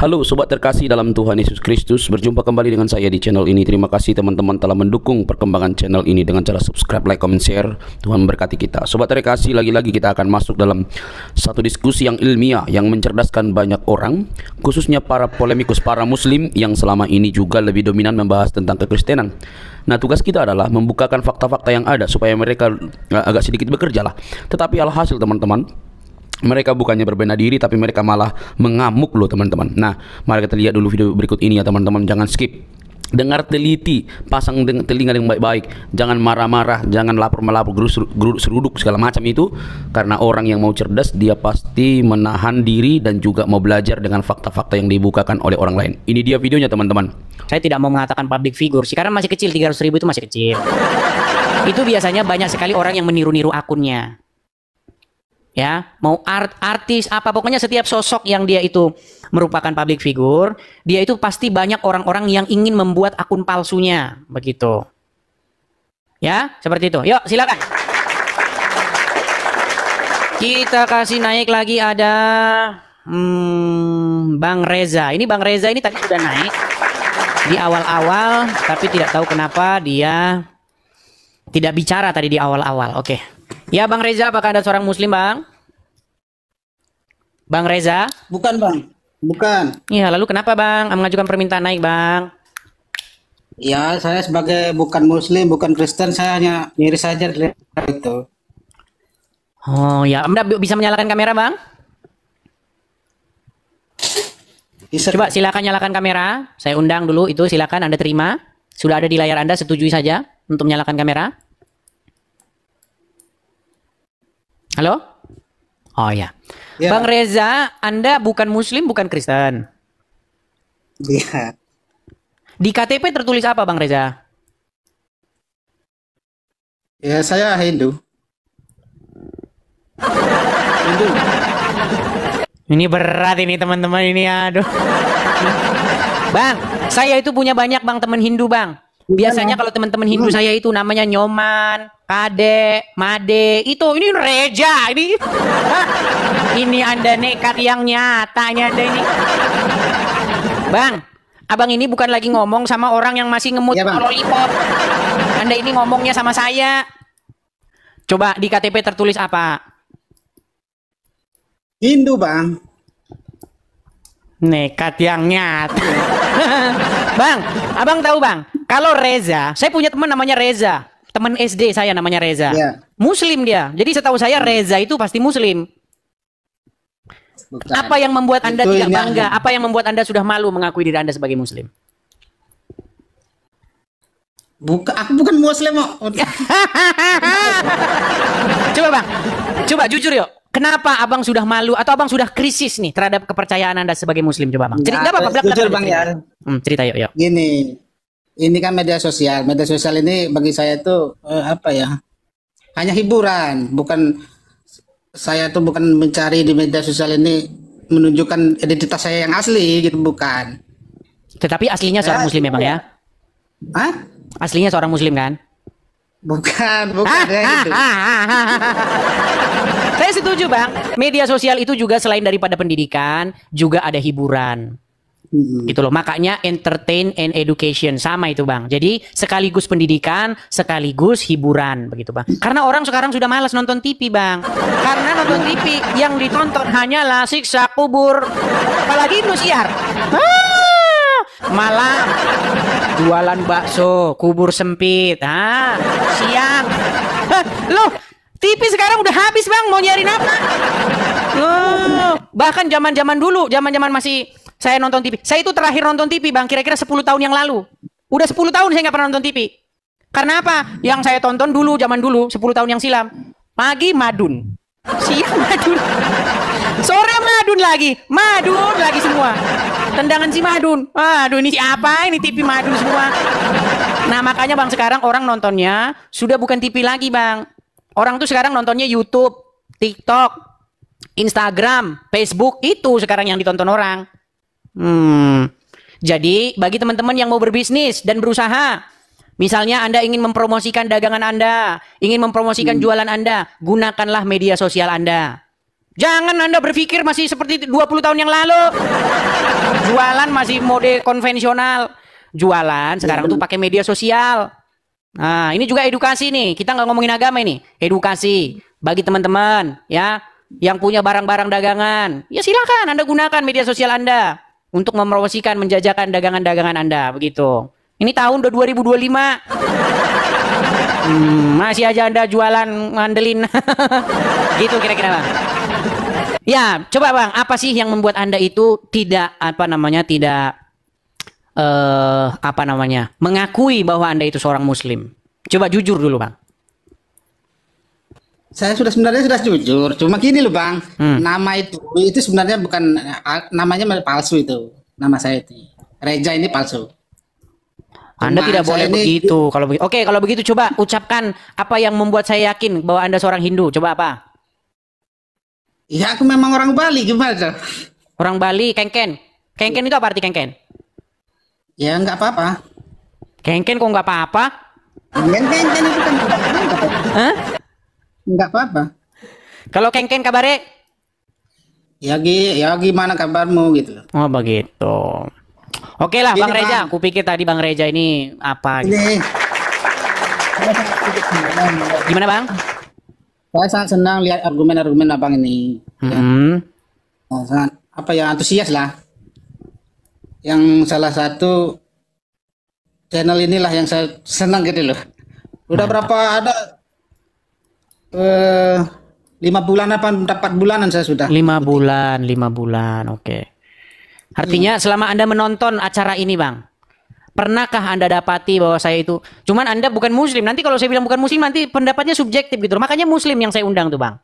Halo sobat terkasih dalam Tuhan Yesus Kristus, berjumpa kembali dengan saya di channel ini. Terima kasih teman-teman telah mendukung perkembangan channel ini dengan cara subscribe, like, comment, share. Tuhan berkati kita. Sobat terkasih, lagi-lagi kita akan masuk dalam satu diskusi yang ilmiah yang mencerdaskan banyak orang, khususnya para polemikus, para muslim yang selama ini juga lebih dominan membahas tentang kekristenan. Nah, tugas kita adalah membukakan fakta-fakta yang ada supaya mereka agak sedikit bekerja lah. Tetapi alhasil teman-teman, mereka bukannya berbenah diri, tapi mereka malah mengamuk loh teman-teman. Nah, mari kita lihat dulu video berikut ini ya teman-teman. Jangan skip. Dengar teliti, pasang telinga dengan baik-baik. Jangan marah-marah, jangan lapor-melapor, seruduk segala macam itu. Karena orang yang mau cerdas, dia pasti menahan diri dan juga mau belajar dengan fakta-fakta yang dibukakan oleh orang lain. Ini dia videonya teman-teman. Saya tidak mau mengatakan public figure sih, karena masih kecil, 300.000 itu masih kecil. Itu biasanya banyak sekali orang yang meniru-niru akunnya. Ya, mau artis apa, pokoknya setiap sosok yang dia itu merupakan public figure, dia itu pasti banyak orang-orang yang ingin membuat akun palsunya, begitu. Ya, seperti itu. Yuk, silakan. Kita kasih naik lagi, ada Bang Reza. Ini Bang Reza ini tadi sudah naik di awal-awal, tapi tidak tahu kenapa dia tidak bicara tadi di awal-awal. Oke. Ya Bang Reza, apakah Anda seorang muslim Bang? Bang Reza? Bukan Bang, bukan. Ya, lalu kenapa Bang mengajukan permintaan naik Bang? Ya, saya sebagai bukan muslim, bukan Kristen, saya hanya miris saja itu. Oh ya, Anda bisa menyalakan kamera Bang? Bisa. Coba silakan nyalakan kamera. Saya undang dulu itu, silakan Anda terima. Sudah ada di layar Anda, setujui saja untuk menyalakan kamera. Halo? Oh ya. Bang Reza, Anda bukan muslim, bukan Kristen. Iya. Di KTP tertulis apa Bang Reza? Ya, saya Hindu. Hindu. Ini berat ini teman-teman ini, aduh. Bang, saya itu punya banyak Bang teman Hindu Bang. Biasanya kalau teman-teman Hindu saya itu namanya Nyoman, Kade, Made, ini Reja, ini. Ini Anda nekat yang nyatanya Anda ini. Bang, abang ini bukan lagi ngomong sama orang yang masih ngemut ya, lollipop. Anda ini ngomongnya sama saya. Coba di KTP tertulis apa? Hindu Bang. Nekat yang nyata. Bang, abang tahu Bang, kalau Reza, saya punya teman namanya Reza. Teman SD saya namanya Reza. Ya. Muslim dia. Jadi setahu saya Reza itu pasti Muslim. Bukan. Apa yang membuat Anda itu tidak bangga? Apa yang membuat Anda sudah malu mengakui diri Anda sebagai Muslim? Aku bukan muslim kok. Coba Bang, coba jujur yuk. Kenapa abang sudah malu atau abang sudah krisis nih terhadap kepercayaan Anda sebagai Muslim? Coba Bang. Cerita apa? Jujur Bang ya. Cerita yuk. Gini, ini kan media sosial. Media sosial ini bagi saya itu apa ya? Hanya hiburan, bukan. Saya tuh bukan mencari di media sosial ini menunjukkan identitas saya yang asli gitu, bukan. Tetapi aslinya seorang Muslim ya Bang ya? Hah? Aslinya seorang Muslim kan? Bukan ya gitu. Saya setuju Bang. Media sosial itu juga selain daripada pendidikan, juga ada hiburan. Gitu loh. Makanya entertain and education sama itu Bang. Jadi sekaligus pendidikan, sekaligus hiburan begitu Bang. Karena orang sekarang sudah malas nonton TV Bang. Karena nonton TV yang ditonton hanyalah siksa kubur. Apalagi Indosiar. Malam jualan bakso, kubur sempit. Siang. Loh, TV sekarang udah habis Bang, mau nyariin apa? Bahkan zaman-zaman dulu, zaman-zaman masih saya nonton TV. Saya itu terakhir nonton TV Bang, kira-kira 10 tahun yang lalu. Udah 10 tahun saya nggak pernah nonton TV. Karena apa? Yang saya tonton dulu, zaman dulu, 10 tahun yang silam. Pagi Madun. Siang Madun. Sore Madun lagi semua. Tendangan si Madun. Aduh, ini siapa? Ini TV Madun semua. Nah, makanya Bang sekarang orang nontonnya sudah bukan TV lagi Bang. Orang tuh sekarang nontonnya YouTube, TikTok, Instagram, Facebook, itu sekarang yang ditonton orang. Jadi bagi teman-teman yang mau berbisnis dan berusaha, misalnya Anda ingin mempromosikan dagangan Anda, ingin mempromosikan jualan Anda, gunakanlah media sosial Anda. Jangan Anda berpikir masih seperti 20 tahun yang lalu. masih mode konvensional. Jualan sekarang tuh pakai media sosial. Nah, ini juga edukasi nih. Kita nggak ngomongin agama ini. Edukasi bagi teman-teman ya yang punya barang-barang dagangan. Ya silakan Anda gunakan media sosial Anda untuk mempromosikan, menjajakan dagangan-dagangan Anda begitu. Ini tahun 2025. Masih aja Anda jualan ngandelin. Gitu kira-kira Bang. Ya, coba Bang, apa sih yang membuat Anda itu tidak mengakui bahwa Anda itu seorang muslim? Coba jujur dulu Bang. Saya sebenarnya sudah jujur, cuma gini loh Bang, nama itu sebenarnya bukan namanya palsu itu, nama saya itu Reja ini palsu. Anda Cuma tidak boleh saya ini- begitu. Oke, kalau begitu coba ucapkan apa yang membuat saya yakin bahwa Anda seorang Hindu. Coba apa? Ya aku memang orang Bali gimana? Orang Bali, kengken. Kengken itu apa arti kengken? Ya nggak apa-apa. Kengken kok nggak apa-apa? Kan itu kan Hah? nggak apa-apa. Kalau kengken kabare? Ya gimana kabarmu gitu loh. Oh begitu. Oke lah Gini, Bang Reja. Bang. Kupikir tadi Bang Reja ini apa gitu. Ini Gimana Bang? saya sangat senang lihat argumen-argumen abang ini. Hmm. Oh, sangat antusias lah. Yang salah satu channel inilah yang saya senang gitu loh. Udah berapa ada 5 bulan apa 4 bulanan saya sudah. 5 bulan, oke. Artinya selama Anda menonton acara ini Bang, pernahkah Anda dapati bahwa saya itu, cuman Anda bukan muslim, nanti kalau saya bilang bukan muslim nanti pendapatnya subjektif gitu, makanya muslim yang saya undang tuh Bang.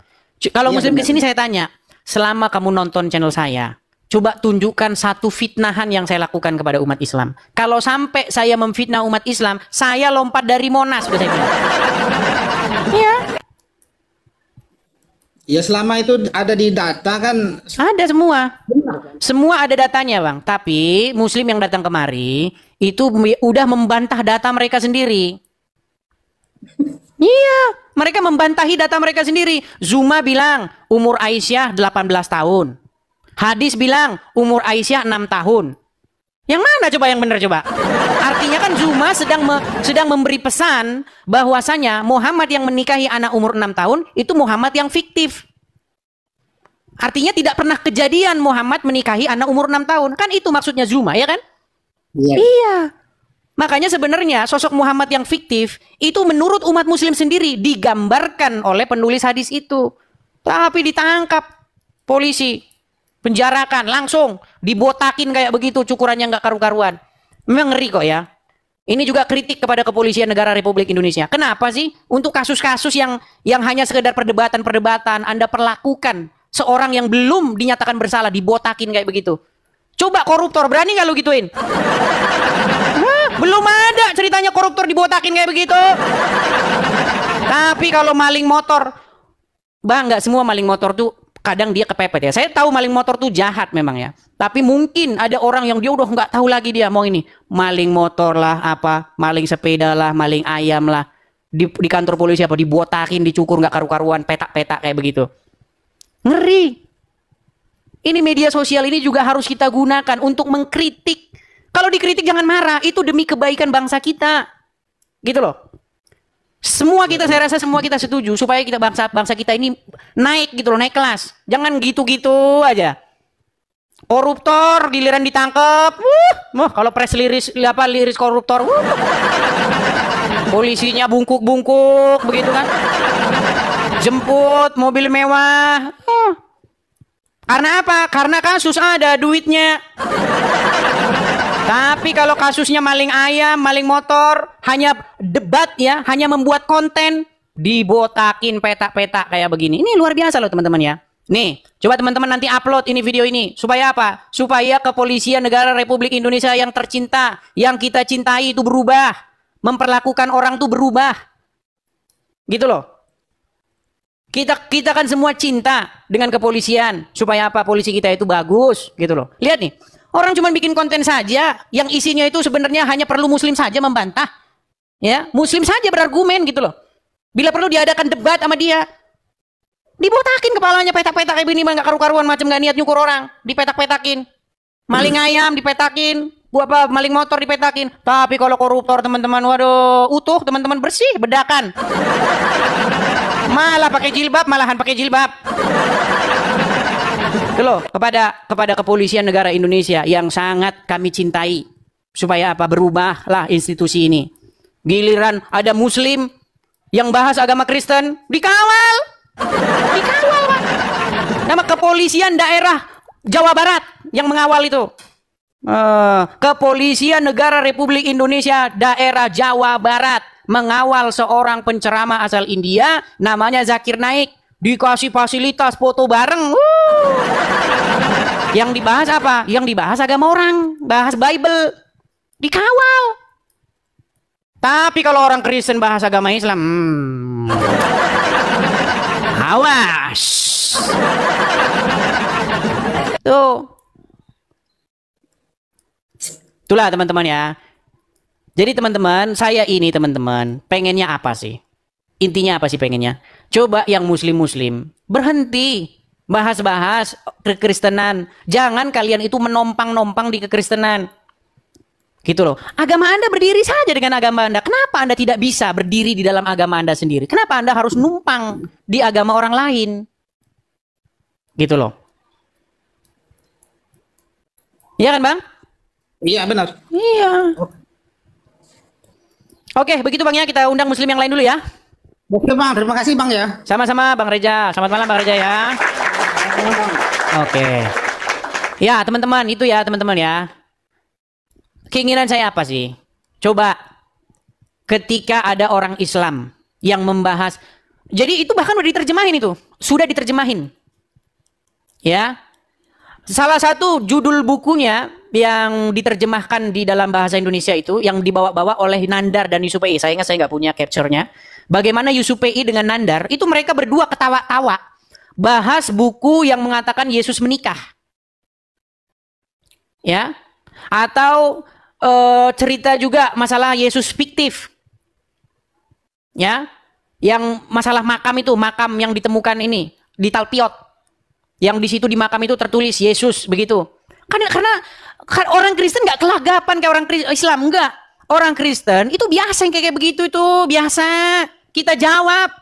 Kalau Iya, muslim benar. kesini saya tanya, selama kamu nonton channel saya, coba tunjukkan satu fitnahan yang saya lakukan kepada umat Islam. Kalau sampai saya memfitnah umat Islam, saya lompat dari Monas, sudah saya bilang. Iya, Ya selama itu ada di data kan. ada semua. Semua ada datanya Bang. Tapi muslim yang datang kemari itu udah membantah data mereka sendiri. Iya, mereka membantahi data mereka sendiri. Zuma bilang umur Aisyah 18 tahun. Hadis bilang umur Aisyah 6 tahun. Yang mana coba yang benar coba? Artinya kan Zuma sedang memberi pesan bahwasanya Muhammad yang menikahi anak umur 6 tahun itu Muhammad yang fiktif. Artinya tidak pernah kejadian Muhammad menikahi anak umur 6 tahun. Kan itu maksudnya Zuma, ya kan? Iya. Iya. Makanya sebenarnya sosok Muhammad yang fiktif itu menurut umat muslim sendiri digambarkan oleh penulis hadis itu. Tapi ditangkap polisi, penjarakan, langsung dibotakin kayak begitu, cukurannya nggak karu-karuan. Memang ngeri kok ya. Ini juga kritik kepada kepolisian negara Republik Indonesia. Kenapa sih untuk kasus-kasus yang hanya sekedar perdebatan-perdebatan Anda perlakukan seorang yang belum dinyatakan bersalah dibotakin kayak begitu? Coba koruptor, berani nggak lu gituin? Hah, belum ada ceritanya koruptor dibotakin kayak begitu. Tapi kalau maling motor, Bang, nggak semua maling motor tuh kadang dia kepepet ya. Saya tahu maling motor tuh jahat memang ya. Tapi mungkin ada orang yang dia udah nggak tahu lagi dia mau ini maling motor lah, apa maling sepeda lah, maling ayam lah. Di kantor polisi apa dibotakin, dicukur nggak karu-karuan, petak-petak kayak begitu. Ngeri. Ini media sosial ini juga harus kita gunakan untuk mengkritik. Kalau dikritik jangan marah, itu demi kebaikan bangsa kita. Gitu loh. Saya rasa semua kita setuju supaya kita bangsa kita ini naik gitu loh, naik kelas. Jangan gitu-gitu aja. Koruptor giliran ditangkap. Kalau press liris koruptor. Polisinya bungkuk-bungkuk begitu kan. Jemput mobil mewah. Karena apa? Karena kasus ada duitnya. Tapi kalau kasusnya maling ayam, maling motor, hanya debat ya, hanya membuat konten, dibotakin petak-petak kayak begini. Ini luar biasa loh teman-teman ya. Nih, coba teman-teman nanti upload ini video ini. Supaya apa? Supaya kepolisian negara Republik Indonesia yang tercinta, yang kita cintai itu berubah. Memperlakukan orang tuh berubah. Gitu loh. Kita kan semua cinta dengan kepolisian supaya apa polisi kita itu bagus gitu loh. Lihat nih, orang cuma bikin konten saja yang isinya itu sebenarnya hanya perlu muslim saja membantah. Ya, muslim saja berargumen gitu loh. Bila perlu diadakan debat sama dia, dibotakin kepalanya petak-petak kayak begini, nggak karu-karuan macam nggak niat nyukur orang, dipetak-petakin. Maling ayam dipetakin, maling motor dipetakin. Tapi kalau koruptor teman-teman, waduh, utuh teman-teman, bersih, bedakan. Malah pakai jilbab, malahan pakai jilbab. Itu loh, kepada kepolisian negara Indonesia yang sangat kami cintai, supaya apa, berubahlah institusi ini. Giliran ada Muslim yang bahas agama Kristen, dikawal, Pak. Nama kepolisian daerah Jawa Barat yang mengawal itu. Kepolisian Negara Republik Indonesia daerah Jawa Barat mengawal seorang penceramah asal India namanya Zakir Naik, dikasih fasilitas foto bareng. Yang dibahas apa? Yang dibahas agama orang, bahas Bible, dikawal. Tapi kalau orang Kristen bahas agama Islam, awas. Tuh. Itulah teman-teman ya. Jadi teman-teman, saya ini teman-teman, pengennya apa sih? Intinya apa sih pengennya? Coba yang muslim-muslim berhenti bahas-bahas kekristenan. Jangan kalian itu menompang-nompang di kekristenan. Gitu loh. Agama Anda berdiri saja dengan agama Anda. Kenapa Anda tidak bisa berdiri di dalam agama Anda sendiri? Kenapa Anda harus numpang di agama orang lain? Gitu loh. Iya kan, Bang? Iya, benar. Iya. Oke, begitu Bang ya. Kita undang muslim yang lain dulu ya. Oke, Bang. Terima kasih, Bang ya. Sama-sama Bang Reja. Selamat malam Bang Reja ya. Oke. Ya, teman-teman, itu ya, teman-teman ya. Keinginan saya apa sih? Coba ketika ada orang Islam yang membahas, jadi itu bahkan udah diterjemahin itu, sudah diterjemahin. Ya. Salah satu judul bukunya yang diterjemahkan di dalam bahasa Indonesia itu yang dibawa-bawa oleh Nandar dan Yusuf PI. Sayangnya saya nggak punya capture-nya. Bagaimana Yusuf PI dengan Nandar itu mereka berdua ketawa-tawa bahas buku yang mengatakan Yesus menikah. Ya. Atau cerita juga masalah Yesus fiktif. Ya. Yang masalah makam itu, makam yang ditemukan ini di Talpiot. Yang di situ di makam itu tertulis Yesus begitu. Karena orang Kristen nggak kelagapan kayak orang Islam, enggak. Orang Kristen itu biasa yang kayak begitu itu, biasa. Kita jawab.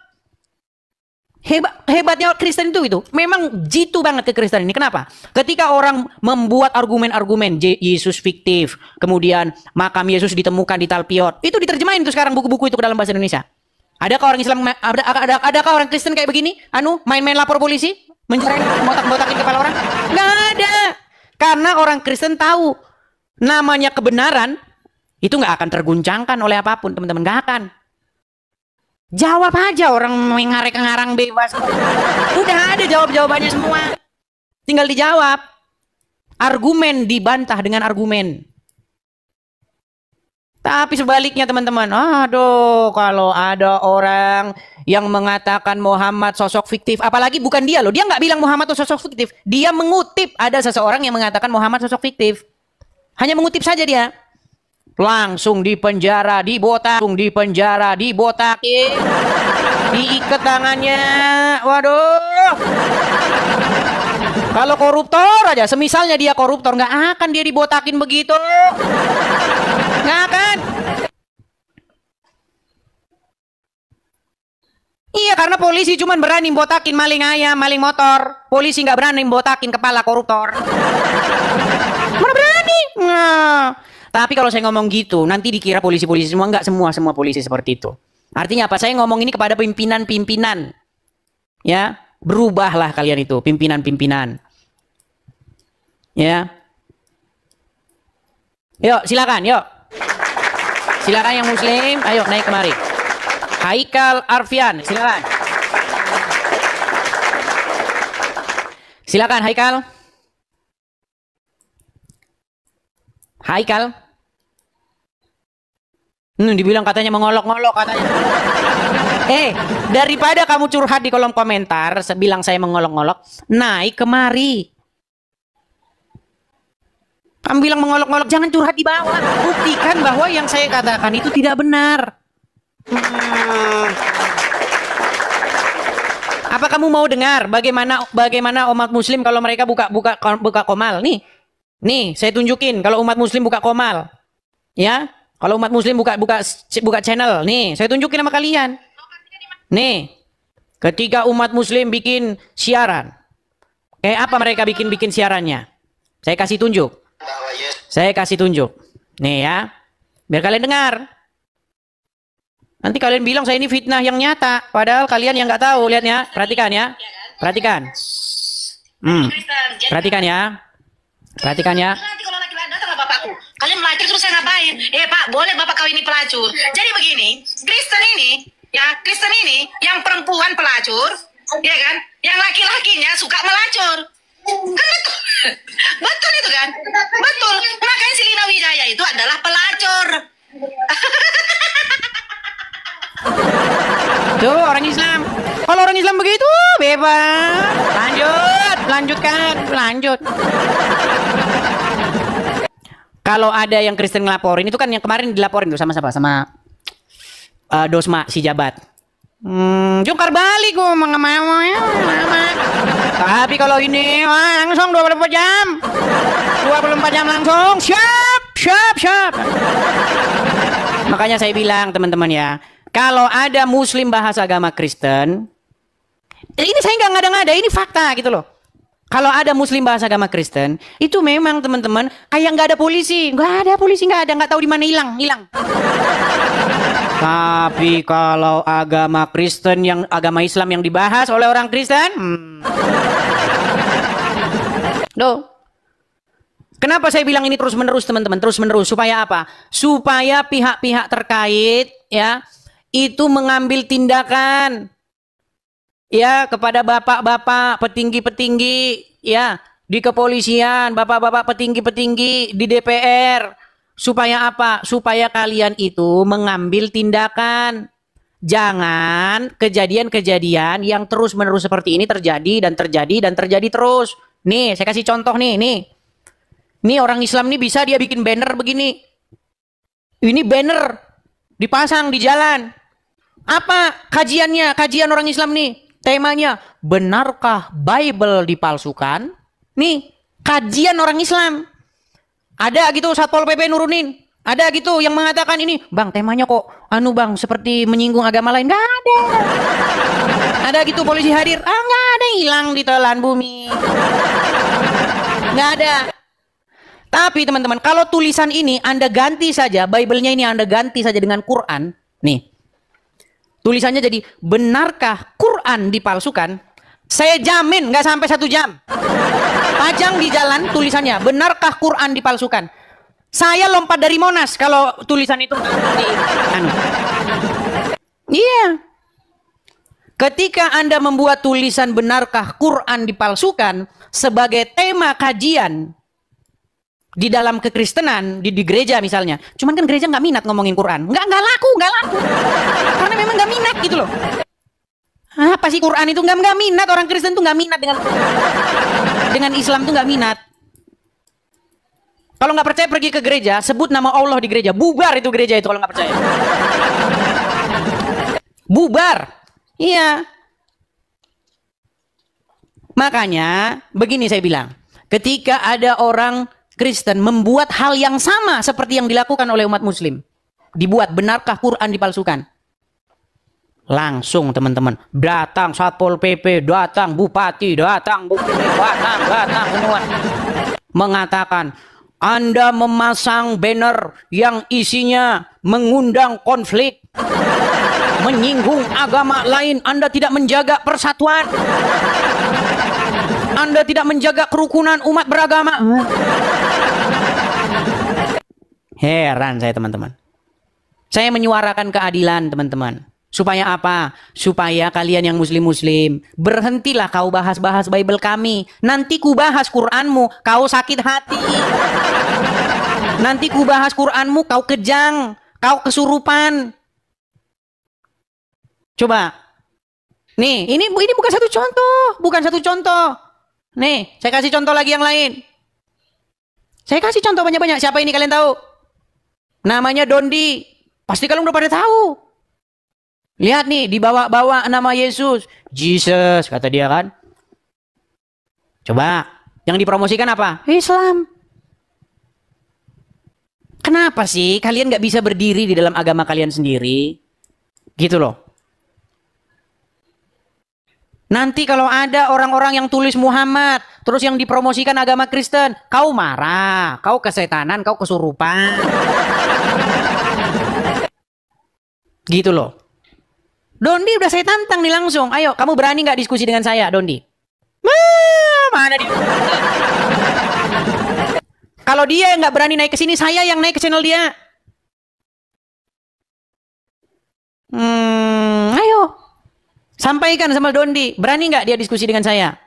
Hebatnya Kristen itu memang jitu banget ke Kristen ini. Kenapa? Ketika orang membuat argumen-argumen Yesus fiktif, kemudian makam Yesus ditemukan di Talpiot, itu diterjemahin itu sekarang buku-buku itu ke dalam bahasa Indonesia. Adakah orang Islam, adakah orang Kristen kayak begini? Main-main lapor polisi? Mencari botak-botakin kepala orang? Nggak ada. Karena orang Kristen tahu namanya kebenaran itu nggak akan terguncangkan oleh apapun, teman-teman. Nggak akan. Jawab aja, orang ngarang bebas. Udah ada jawab-jawabannya semua. Tinggal dijawab. Argumen dibantah dengan argumen. Tapi sebaliknya teman-teman, aduh, kalau ada orang yang mengatakan Muhammad sosok fiktif, apalagi bukan dia loh, dia nggak bilang Muhammad itu sosok fiktif, dia mengutip ada seseorang yang mengatakan Muhammad sosok fiktif, hanya mengutip saja dia, langsung dipenjara, dibotakin, diikat tangannya, waduh. Kalau koruptor aja, semisalnya dia koruptor, nggak akan dia dibotakin begitu. Nggak akan. Iya, karena polisi cuma berani botakin maling ayam, maling motor. Polisi nggak berani botakin kepala koruptor. Mana berani? Nah. Tapi kalau saya ngomong gitu, nanti dikira polisi-polisi semua. Nggak semua polisi seperti itu. Artinya apa? Saya ngomong ini kepada pimpinan-pimpinan. Ya, berubahlah kalian itu, pimpinan-pimpinan. Ya. Yuk, silakan, yuk. Silakan yang muslim, ayo naik kemari. Haikal Arfian, silakan. Silakan Haikal. Haikal. Dibilang katanya mengolok-ngolok katanya. Daripada kamu curhat di kolom komentar, bilang saya mengolok-ngolok, naik kemari. Kamu bilang mengolok-ngolok, jangan curhat di bawah. Buktikan bahwa yang saya katakan itu tidak benar. Apa kamu mau dengar bagaimana umat muslim kalau mereka buka komal? Nih, Nih, saya tunjukin kalau umat muslim buka komal. Ya, kalau umat muslim buka channel. Nih, saya tunjukin sama kalian. Nih, ketika umat muslim bikin siaran. Kayak apa mereka bikin siarannya? Saya kasih tunjuk. Saya kasih tunjuk. Nih ya. Biar kalian dengar. Nanti kalian bilang saya ini fitnah yang nyata. Padahal kalian yang nggak tahu. Lihat ya. Perhatikan ya. Perhatikan. Perhatikan ya. Perhatikan ya. Nanti kalau laki-laki datang lah bapakku. Kalian melacur terus saya ngapain? Pak, boleh bapak kau ini pelacur. Jadi begini, Kristen ini yang perempuan pelacur, ya kan? Yang laki-lakinya suka melacur. Kan betul. Betul itu kan? Betul. Makanya si Lina Wijaya itu adalah pelacur. Tuh orang Islam. Kalau orang Islam begitu bebas. Lanjut. Kalau ada yang Kristen ngelaporin, itu kan yang kemarin dilaporin tuh sama siapa? Sama Dosma si jabat. Jongkar balik gue mau ya. Tapi kalau ini langsung 24 jam. 24 jam langsung. Siap. Makanya saya bilang teman-teman ya, kalau ada muslim bahas agama Kristen, ini saya nggak ngada-ngada, ini fakta gitu loh. Kalau ada muslim bahasa agama Kristen, itu memang teman-teman kayak nggak ada polisi, nggak tahu di mana hilang. Tapi kalau agama Kristen agama Islam yang dibahas oleh orang Kristen, Kenapa saya bilang ini terus-menerus teman-teman, terus-menerus supaya apa? Supaya pihak-pihak terkait ya itu mengambil tindakan. Ya, kepada bapak-bapak petinggi-petinggi ya di kepolisian, bapak-bapak petinggi-petinggi di DPR. Supaya apa? Supaya kalian itu mengambil tindakan. Jangan kejadian-kejadian yang terus-menerus seperti ini terjadi terus. Nih, saya kasih contoh nih. Nih orang Islam nih bisa dia bikin banner begini. Ini banner dipasang di jalan. Apa kajiannya? Kajian orang Islam nih. Temanya, benarkah Bible dipalsukan? Nih, kajian orang Islam. Ada gitu Satpol PP nurunin. Ada gitu yang mengatakan ini, Bang, temanya kok Bang, seperti menyinggung agama lain. Nggak ada. Ada gitu polisi hadir. Nggak ada, hilang di telan bumi. Nggak ada. Tapi teman-teman, kalau tulisan ini Anda ganti saja, Bible-nya ini Anda ganti saja dengan Quran. Nih. Tulisannya jadi, benarkah Quran dipalsukan? Saya jamin nggak sampai 1 jam. Pajang di jalan tulisannya, benarkah Quran dipalsukan? Saya lompat dari Monas kalau tulisan itu. Iya. Ketika Anda membuat tulisan benarkah Quran dipalsukan sebagai tema kajian di dalam kekristenan, di gereja misalnya. Cuman kan gereja nggak minat ngomongin Quran. Nggak laku. Karena memang nggak minat gitu loh. Apa sih Quran itu? Nggak minat. Orang Kristen tuh nggak minat dengan Islam tuh nggak minat. Kalau nggak percaya pergi ke gereja, sebut nama Allah di gereja. Bubar itu gereja itu kalau nggak percaya. Bubar. Iya. Makanya, begini saya bilang. Ketika ada orang Kristen membuat hal yang sama seperti yang dilakukan oleh umat muslim. Dibuat, benarkah Quran dipalsukan? Langsung teman-teman. Datang Satpol PP, datang Bupati, datang semua. Mengatakan, Anda memasang banner yang isinya mengundang konflik. Menyinggung agama lain. Anda tidak menjaga persatuan. Anda tidak menjaga kerukunan umat beragama. Heran saya teman-teman. Saya menyuarakan keadilan teman-teman. Supaya apa? Supaya kalian yang muslim-muslim berhentilah kau bahas-bahas Bible kami. Nanti ku bahas Quranmu, kau sakit hati. Nanti ku bahas Quranmu, kau kejang, kau kesurupan. Coba. Nih, ini bukan satu contoh. Nih, saya kasih contoh lagi yang lain. Saya kasih contoh banyak-banyak. Siapa ini kalian tahu? Namanya Dondi. Pasti kalian udah pada tahu. Lihat nih, dibawa-bawa nama Yesus. Jesus, kata dia kan. Coba, yang dipromosikan apa? Islam. Kenapa sih kalian nggak bisa berdiri di dalam agama kalian sendiri? Gitu loh. Nanti kalau ada orang-orang yang tulis Muhammad, terus yang dipromosikan agama Kristen, kau marah, kau kesetanan, kau kesurupan. Gitu loh. Dondi udah saya tantang nih langsung. Ayo, kamu berani nggak diskusi dengan saya, Dondi? Mana dia? Kalau dia yang nggak berani naik ke sini, saya yang naik ke channel dia. Ayo, sampaikan sama Dondi. Berani nggak dia diskusi dengan saya?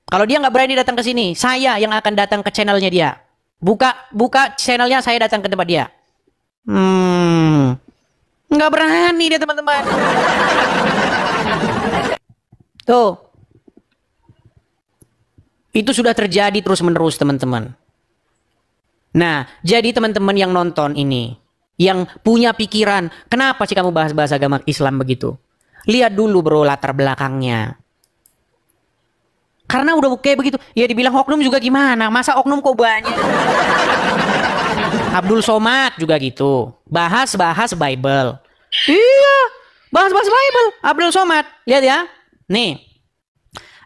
Kalau dia nggak berani datang ke sini, saya yang akan datang ke channelnya dia. Buka channelnya, saya datang ke tempat dia. Nggak berani dia, teman-teman. Tuh. Itu sudah terjadi terus-menerus, teman-teman. Nah, jadi teman-teman yang nonton ini, yang punya pikiran, kenapa sih kamu bahas-bahas agama Islam begitu? Lihat dulu bro latar belakangnya. Karena udah kayak begitu, ya dibilang oknum juga gimana? Masa oknum kok banyak? Abdul Somad juga gitu. Bahas-bahas Bible. Iya, bahas-bahas Bible. Abdul Somad, lihat ya. Nih,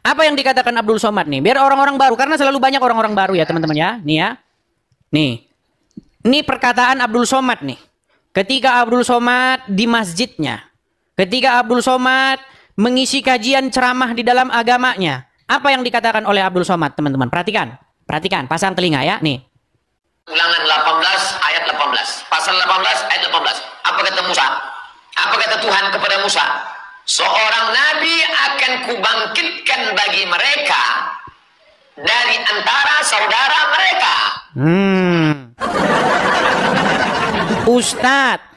apa yang dikatakan Abdul Somad nih? Biar orang-orang baru, karena selalu banyak orang-orang baru ya teman-teman ya. Nih ya. Nih, ini perkataan Abdul Somad nih. Ketika Abdul Somad di masjidnya, ketika Abdul Somad mengisi kajian ceramah di dalam agamanya, apa yang dikatakan oleh Abdul Somad, teman-teman? Perhatikan, pasang telinga ya, nih. Ulangan 18 ayat 18. Pasal 18 ayat 18. Apa kata Musa? Apa kata Tuhan kepada Musa? Seorang nabi akan kubangkitkan bagi mereka dari antara saudara mereka. Ustadz,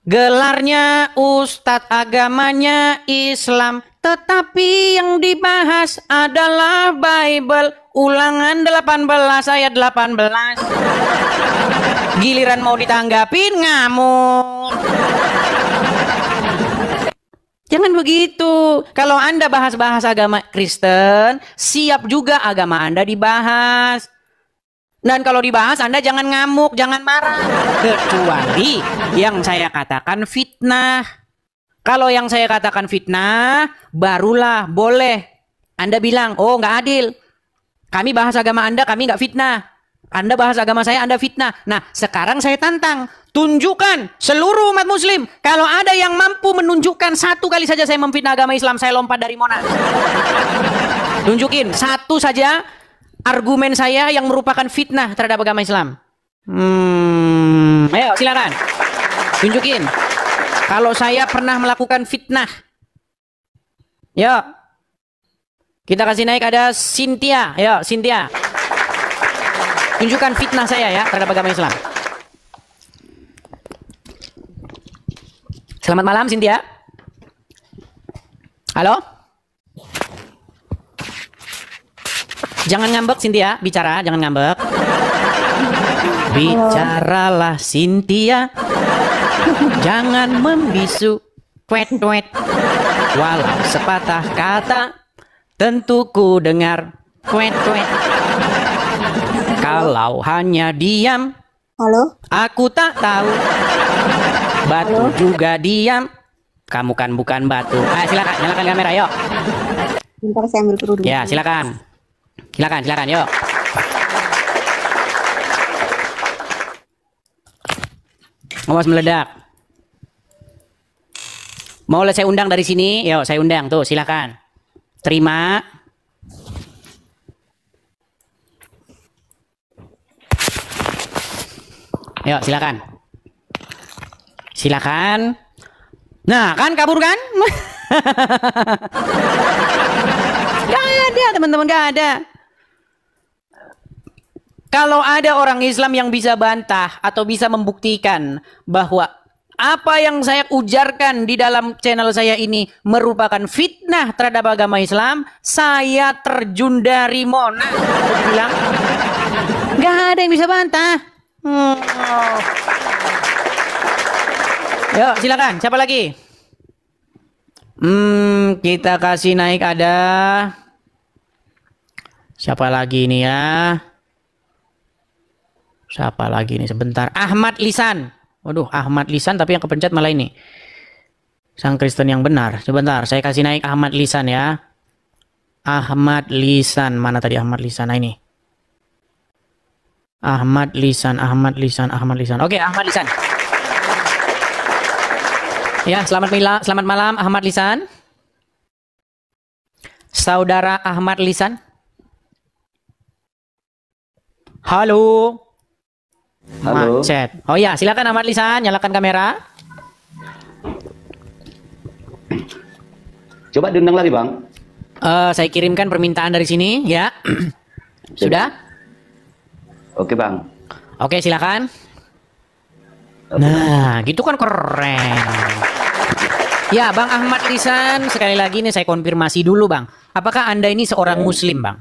gelarnya Ustadz, agamanya Islam, tetapi yang dibahas adalah Bible. Ulangan 18 ayat 18. Giliran mau ditanggapin ngamuk. Jangan begitu. Kalau Anda bahas-bahas agama Kristen, siap juga agama Anda dibahas. Dan kalau dibahas Anda jangan ngamuk, jangan marah. Kecuali yang saya katakan fitnah. Kalau yang saya katakan fitnah, barulah boleh Anda bilang, oh nggak adil. Kami bahas agama Anda, kami nggak fitnah. Anda bahas agama saya, Anda fitnah. Nah, sekarang saya tantang. Tunjukkan seluruh umat muslim. Kalau ada yang mampu menunjukkan satu kali saja saya memfitnah agama Islam, saya lompat dari Monas. Tunjukin satu saja argumen saya yang merupakan fitnah terhadap agama Islam. Ayo silakan. Tunjukin. Kalau saya pernah melakukan fitnah. Yuk. Kita kasih naik, ada Cynthia. Ayo, Cynthia. Tunjukkan fitnah saya ya terhadap agama Islam. Selamat malam, Cynthia. Halo? Jangan ngambek, Cynthia. Bicara, jangan ngambek. Bicaralah, Cynthia. Jangan membisu. Twet-twet. Walau sepatah kata, tentu ku dengar. Twet-twet. Kalau hanya diam, Halo? aku tak tahu. Batu juga diam. Kamu kan bukan batu. Silakan, nyalakan kamera, yuk. Bentar saya ambil kerudung. Ya, silakan. Silakan, yuk. Awas meledak. Mau saya undang dari sini? Yuk, saya undang tuh, silakan. Terima. Yuk, silakan. Silakan. Nah, kan kabur kan? Gak ada, teman-teman, gak ada. Kalau ada orang Islam yang bisa bantah atau bisa membuktikan bahwa apa yang saya ujarkan di dalam channel saya ini merupakan fitnah terhadap agama Islam, saya terjun dari Monas. Bilang, gak ada yang bisa bantah. Yuk, silakan. Siapa lagi? Kita kasih naik, ada siapa lagi nih ya? Siapa lagi nih sebentar? Ahmad Lisan. Waduh, Ahmad Lisan tapi yang kepencet malah ini. Sang Kristen yang benar. Sebentar, saya kasih naik Ahmad Lisan ya. Ahmad Lisan. Mana tadi Ahmad Lisan? Nah, ini. Ahmad Lisan. Oke, Ahmad Lisan. Ya, selamat malam Ahmad Lisan. Saudara Ahmad Lisan. Halo. Macet. Oh ya, silakan Ahmad Lisan, nyalakan kamera. Coba diundang lagi, Bang. Saya kirimkan permintaan dari sini, ya. Sudah? Oke, Bang. Oke, silakan. Nah, gitu kan keren. Ya, Bang Ahmad Lisan, sekali lagi nih saya konfirmasi dulu, Bang. Apakah Anda ini seorang Muslim, Bang?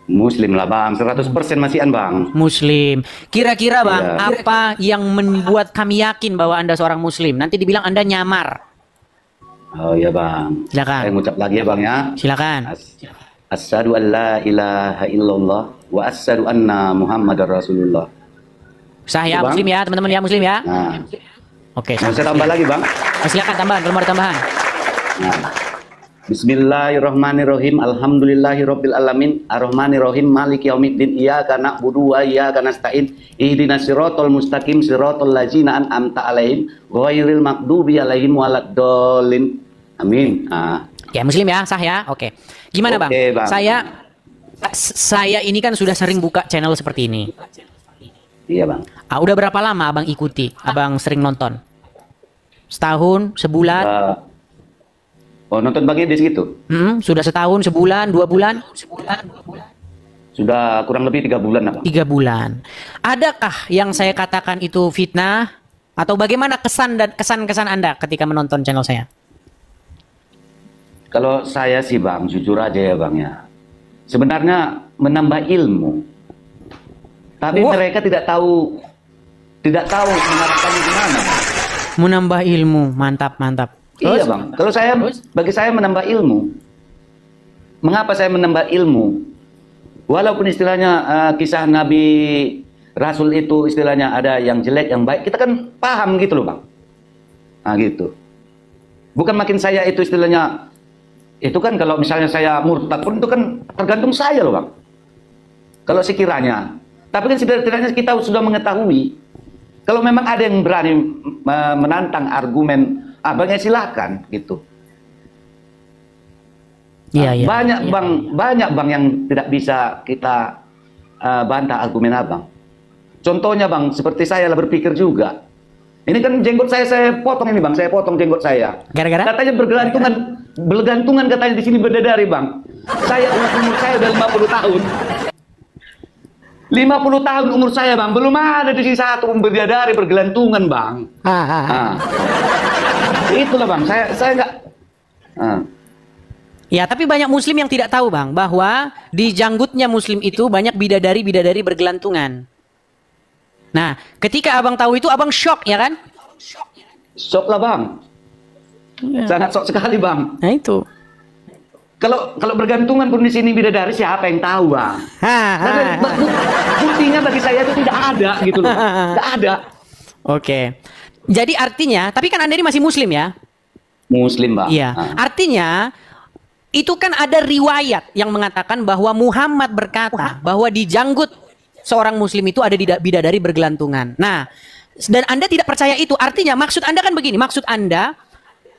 Muslim lah, Bang. 100% masihan, Bang. Muslim. Kira-kira, Bang, Iya. apa yang membuat kami yakin bahwa Anda seorang Muslim? Nanti dibilang Anda nyamar. Oh iya, Bang. Silakan. Saya ngucap lagi ya, Bang ya. Silakan. Asyhadu an la ilaha illallah wa asyhadu anna Muhammadar Rasulullah. Sah ya, Bang. Muslim ya, teman-teman ya, Muslim ya. Nah, Oke, mau saya tambah lagi, Bang. silakan tambahan, kalau mau ada tambahan. Nah. Bismillahirrahmanirrahim. Alhamdulillahirabbil alamin. Arrahmanirrahim. Maliki yaumiddin. Iyyaka na'budu wa iyyaka nasta'in. Ihdinas siratal mustaqim, siratal ladzina an'amta 'alaihim ghairil maghdubi 'alaihim waladdallin. Amin. Ya, Muslim ya, sah ya. Oke. Gimana, Bang? Oke, Bang. Saya ini kan sudah sering buka channel seperti ini. Iya, Bang. Udah berapa lama Abang ikuti? Abang sering nonton? Setahun, sebulan? Nonton Bang Edis gitu. Sudah setahun, sebulan, 2 bulan? Sudah kurang lebih 3 bulan, Bang. 3 bulan. Adakah yang saya katakan itu fitnah? Atau bagaimana kesan dan kesan-kesan Anda ketika menonton channel saya? Kalau saya sih, Bang, jujur aja ya, Bang ya. Sebenarnya menambah ilmu. Tapi mereka tidak tahu mengarahkannya gimana. Menambah ilmu, mantap. Iya, Bang. Kalau bagi saya menambah ilmu. Mengapa saya menambah ilmu? Walaupun istilahnya kisah Nabi Rasul itu istilahnya ada yang jelek, yang baik, kita kan paham gitu loh, Bang. Nah, gitu. Bukan makin saya itu istilahnya, itu kan kalau misalnya saya murtad pun itu kan tergantung saya loh, Bang. Kalau sekiranya. Tapi kan setidaknya kita sudah mengetahui. Kalau memang ada yang berani menantang argumen, Bang, ya silakan gitu. Iya. Banyak Bang yang tidak bisa kita bantah argumen Abang. Contohnya, Bang, seperti saya lah berpikir juga. Ini kan jenggot saya potong ini, Bang. Saya potong jenggot saya. Gara-gara? Katanya bergelantungan katanya di sini bidadari, Bang. Umur saya udah 50 tahun. 50 tahun umur saya, Bang. Belum ada di sini satu bidadari bergelantungan, Bang. Itulah, Bang. Saya nggak. Ya, tapi banyak Muslim yang tidak tahu, Bang, bahwa di janggutnya Muslim itu banyak bidadari bergelantungan. Nah, ketika Abang tahu itu, Abang shock, ya kan? Shock lah, Bang. Sangat shock sekali, Bang. Nah, itu. Kalau bergantungan pun di sini bidadari, siapa yang tahu, Bang? Buktinya bagi saya itu tidak ada gitu loh. Tidak ada. Oke. Jadi artinya, tapi kan Anda ini masih Muslim ya? Muslim, Bang. Iya. Artinya itu kan ada riwayat yang mengatakan bahwa Muhammad berkata bahwa di janggut seorang Muslim itu ada bidadari bergelantungan. Nah, dan Anda tidak percaya itu. Artinya maksud Anda kan begini. Maksud Anda,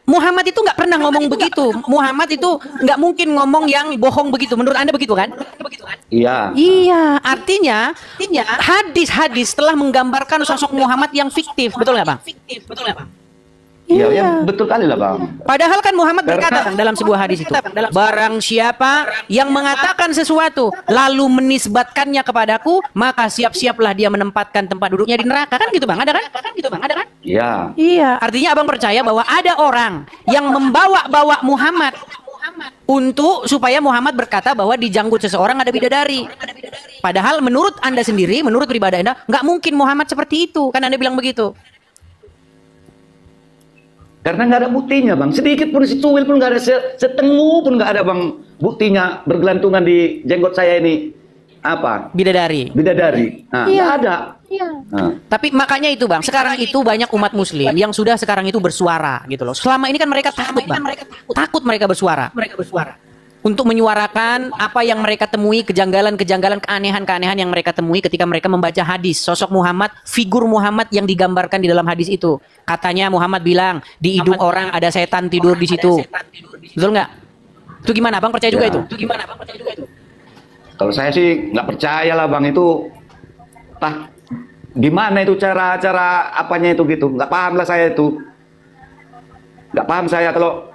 Muhammad itu nggak pernah ngomong begitu. Muhammad itu nggak mungkin ngomong yang bohong begitu. Menurut Anda begitu kan? Iya. Iya. Artinya hadis-hadis telah menggambarkan sosok Muhammad yang fiktif. Betul nggak, Bang? Iya, ya, betul kali lah, Bang. Padahal kan Muhammad berkata dalam sebuah hadis itu, barang siapa yang mengatakan sesuatu lalu menisbatkannya kepadaku, maka siap-siaplah dia menempatkan tempat duduknya di neraka. Kan gitu, Bang? Ada kan? Iya. Iya. Artinya Abang percaya bahwa ada orang yang membawa-bawa Muhammad untuk supaya Muhammad berkata bahwa di janggut seseorang ada bidadari. Padahal menurut Anda sendiri, menurut pribadi Anda, nggak mungkin Muhammad seperti itu. Kan Anda bilang begitu. Karena nggak ada buktinya, Bang. Sedikit pun, secuil pun nggak ada, setengu pun nggak ada, Bang. Buktinya bergelantungan di jenggot saya ini. apa? Bidadari. Bidadari. Nah, Iya. nggak ada. Nah, Tapi makanya itu Bang, sekarang itu banyak umat muslim yang sudah sekarang itu bersuara gitu loh. Selama ini kan mereka takut Bang. Takut mereka bersuara. Untuk menyuarakan apa yang mereka temui, kejanggalan-kejanggalan, keanehan-keanehan yang mereka temui ketika mereka membaca hadis. Sosok Muhammad, figur Muhammad yang digambarkan di dalam hadis itu. Katanya Muhammad bilang, di hidung orang ada setan tidur di situ. Betul nggak? Itu gimana Bang, percaya juga Ya. itu? kalau saya sih nggak percaya lah Bang itu. Gimana itu cara apanya itu gitu? Nggak paham lah saya itu. Nggak paham saya kalau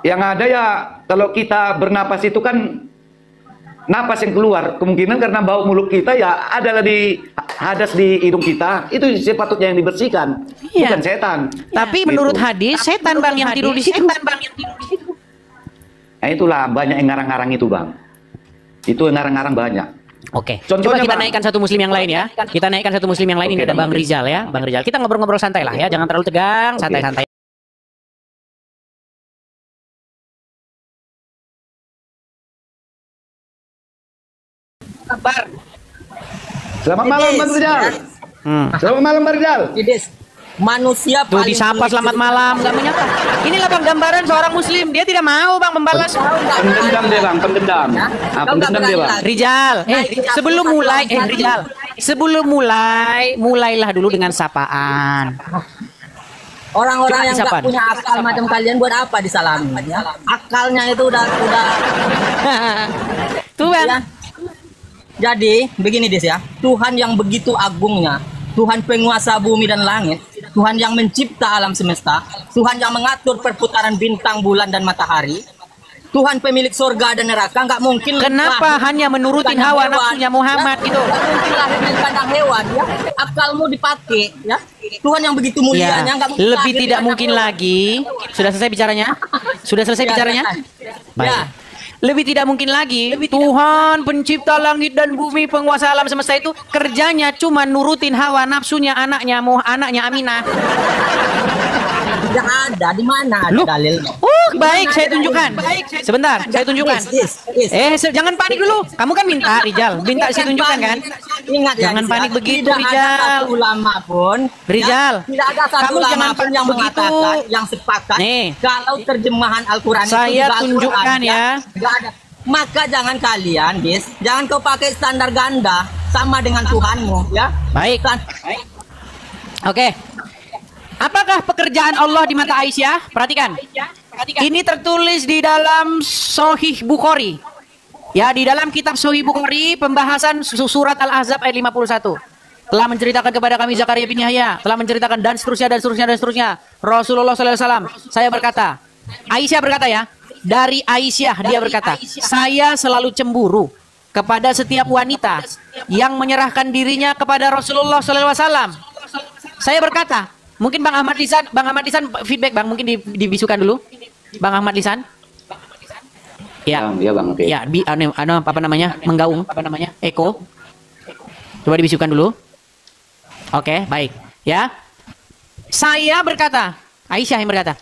yang ada ya kalau kita bernapas itu kan napas yang keluar kemungkinan karena bau mulut kita ya adalah di hadas di hidung kita itu sepatutnya yang dibersihkan Iya. bukan setan. Tapi Gitu. menurut hadis, setan Bang yang tidur di situ. Nah itulah banyak yang ngarang-ngarang itu Bang. Itu yang ngarang-ngarang banyak. Oke, Contohnya, coba kita Bang. naikkan satu muslim yang lain ya. Kita naikkan satu muslim yang lain. Ini Oke, ada Bang Rizal ya. Bang Rizal, kita ngobrol-ngobrol santai lah ya. Jangan terlalu tegang, Oke. santai-santai. Kabar. Selamat malam Bang Rizal. Selamat malam Bang Rizal. Dides, manusia Tuh paling disapa sulit selamat itu- malam, nggak menyapa. Inilah Bang gambaran seorang muslim. Dia tidak mau Bang membalas. Pendendam dia Bang, pendendam. Pendendam dia Bang. Rizal, sebelum mulai, Rizal, sebelum mulailah dulu dengan sapaan. Orang-orang yang Coba nggak punya akal macam kalian buat apa disalami? Ya? Akalnya itu udah Tuh Bang. ya. Jadi begini Des ya, Tuhan yang begitu agungnya, Tuhan penguasa bumi dan langit, Tuhan yang mencipta alam semesta, Tuhan yang mengatur perputaran bintang, bulan dan matahari, Tuhan pemilik surga dan neraka, nggak mungkin Kenapa lahir hanya menurutin dari hawa hewan, nafsunya Muhammad ya? gitu? Nggak mungkin lahir dari kandang hewan, ya. Akalmu dipakai, ya. Tuhan yang begitu mulianya, Ya, nggak mungkin lebih lahir dari tidak kandang mungkin hewan. lagi. Sudah selesai bicaranya? Sudah selesai Ya, bicaranya? ya. Baik. Ya. Lebih tidak mungkin lagi. Tuhan pencipta langit dan bumi, penguasa alam semesta itu kerjanya cuma nurutin hawa nafsunya anaknya Aminah. Nggak ada, di mana ada Loh. dalilnya? Baik, saya tunjukkan. Sebentar, saya tunjukkan. Yes. Jangan panik dulu. Kamu kan minta, Rizal. Minta saya tunjukkan kan? Ingat ya, Jangan Rizal, panik begitu, tidak ada Rizal. satu ulama pun, Rizal, ya, tidak ada satu kamu ulama jangan pun yang begitu. mengatakan, yang sepakat Nih. kalau terjemahan Al-Quran itu Saya juga Al-Quran, tunjukkan ya. Nggak ada. Maka jangan kalian, Dis, jangan kau pakai standar ganda sama dengan Tuhanmu, ya. Baik. Stan- Oke. Apakah pekerjaan Allah di mata Aisyah? Perhatikan. Ini tertulis di dalam Sahih Bukhari. Ya, di dalam kitab Sahih Bukhari pembahasan surat Al-Ahzab ayat 51. Telah menceritakan kepada kami Zakaria bin Yahya, telah menceritakan dan seterusnya dan seterusnya dan seterusnya. Rasulullah SAW, saya berkata, Aisyah berkata ya, dari Aisyah dia berkata, saya selalu cemburu kepada setiap wanita yang menyerahkan dirinya kepada Rasulullah SAW. Saya berkata, mungkin Bang Ahmad Lisan feedback Bang, mungkin dibisukan dulu. Bang Ahmad Lisan. Ya. Ya Bang, oke. Ya, apa namanya? Menggaung, apa namanya? Eko. Coba dibisukan dulu. Oke, baik. Ya. Saya berkata, Aisyah yang berkata,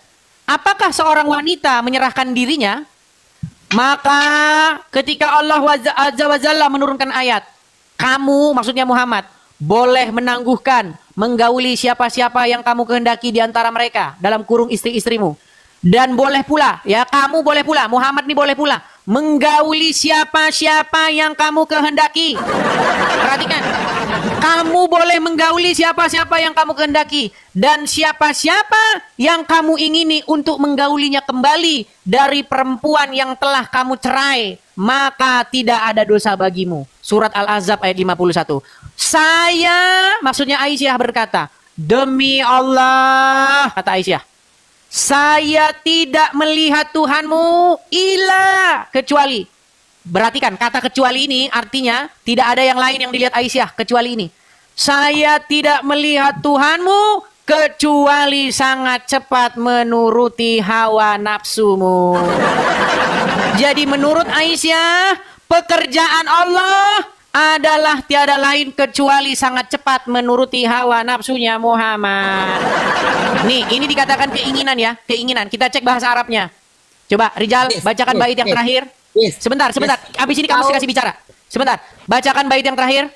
apakah seorang wanita menyerahkan dirinya? Maka ketika Allah Azza wa Jalla menurunkan ayat, kamu, maksudnya Muhammad, boleh menangguhkan, menggauli siapa-siapa yang kamu kehendaki di antara mereka, dalam kurung istri-istrimu. Dan boleh pula, ya kamu boleh pula, Muhammad ini boleh pula, menggauli siapa-siapa yang kamu kehendaki. Perhatikan, kamu boleh menggauli siapa-siapa yang kamu kehendaki. Dan siapa-siapa yang kamu ingini untuk menggaulinya kembali dari perempuan yang telah kamu cerai, maka tidak ada dosa bagimu. Surat Al-Ahzab ayat 51. Saya, maksudnya Aisyah berkata, demi Allah, kata Aisyah, saya tidak melihat Tuhanmu ila kecuali. Perhatikan, kata kecuali ini artinya tidak ada yang lain yang dilihat Aisyah kecuali ini. Saya tidak melihat Tuhanmu kecuali sangat cepat menuruti hawa nafsumu. Jadi menurut Aisyah, pekerjaan Allah adalah tiada lain kecuali sangat cepat menuruti hawa nafsunya Muhammad. Nih, ini dikatakan keinginan ya, keinginan. Kita cek bahasa Arabnya. Coba Rizal, bacakan bait yang terakhir. Sebentar. Habis ini kamu kasih bicara. Sebentar, bacakan bait yang terakhir.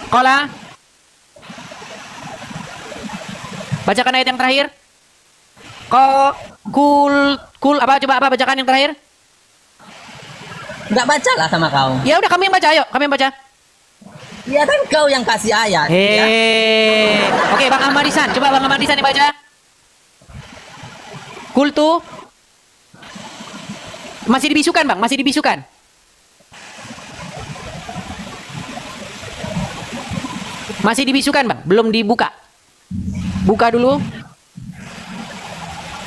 Qala. Bacakan ayat yang terakhir. Kul apa, coba apa, bacakan yang terakhir. Nggak baca lah sama kau. Ya udah, kami yang baca, ayo, kami yang baca. Ya kan kau yang kasih ayat. Ya. Oke, Bang Ahmad Ihsan, coba Bang Ahmad Ihsan yang baca. Kultu. Masih dibisukan, Bang, masih dibisukan. Masih dibisukan, Bang, belum dibuka. Buka dulu.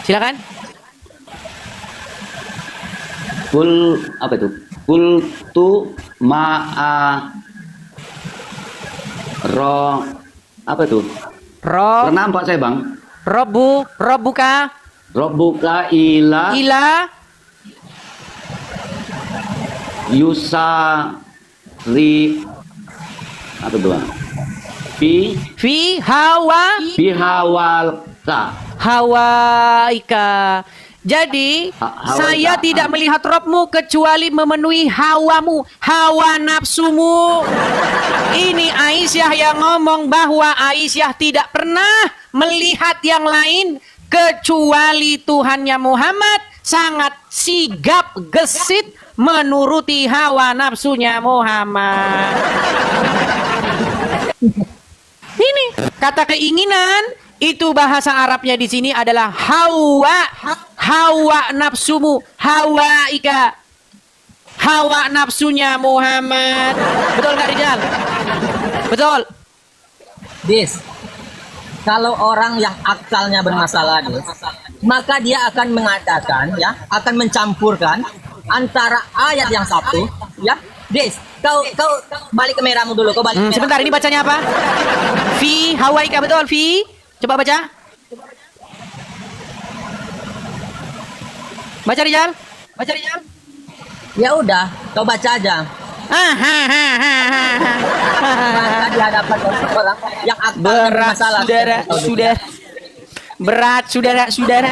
Silakan. Kul apa itu? Kul tu ma'a ro apa itu? Rob. Nampak saya bang. Robbuka. Robbuka ila yusa ri apa itu bang? Fi hawaika. Jadi saya tidak melihat Robmu kecuali memenuhi hawamu, hawa nafsumu. Ini Aisyah yang ngomong bahwa Aisyah tidak pernah melihat yang lain kecuali Tuhannya Muhammad. Sangat sigap gesit menuruti hawa nafsunya Muhammad. Ini kata keinginan itu bahasa Arabnya di sini adalah hawa nafsumu, hawaika, hawa nafsunya Muhammad. Betul nggak Rijal? Betul. Dis, kalau orang yang akalnya bermasalah, Dis, maka dia akan mengatakan, ya, akan mencampurkan antara ayat yang satu, ya. Dis, kau balik ke merahmu dulu, kau balik. Sebentar, ini bacanya apa? Fi hawaika, betul, fi. Coba baca. Baca Rijal. Baca Rijal. Ya udah, kau baca aja. Di hadapan orang yang akan berat, masalah. Saudara.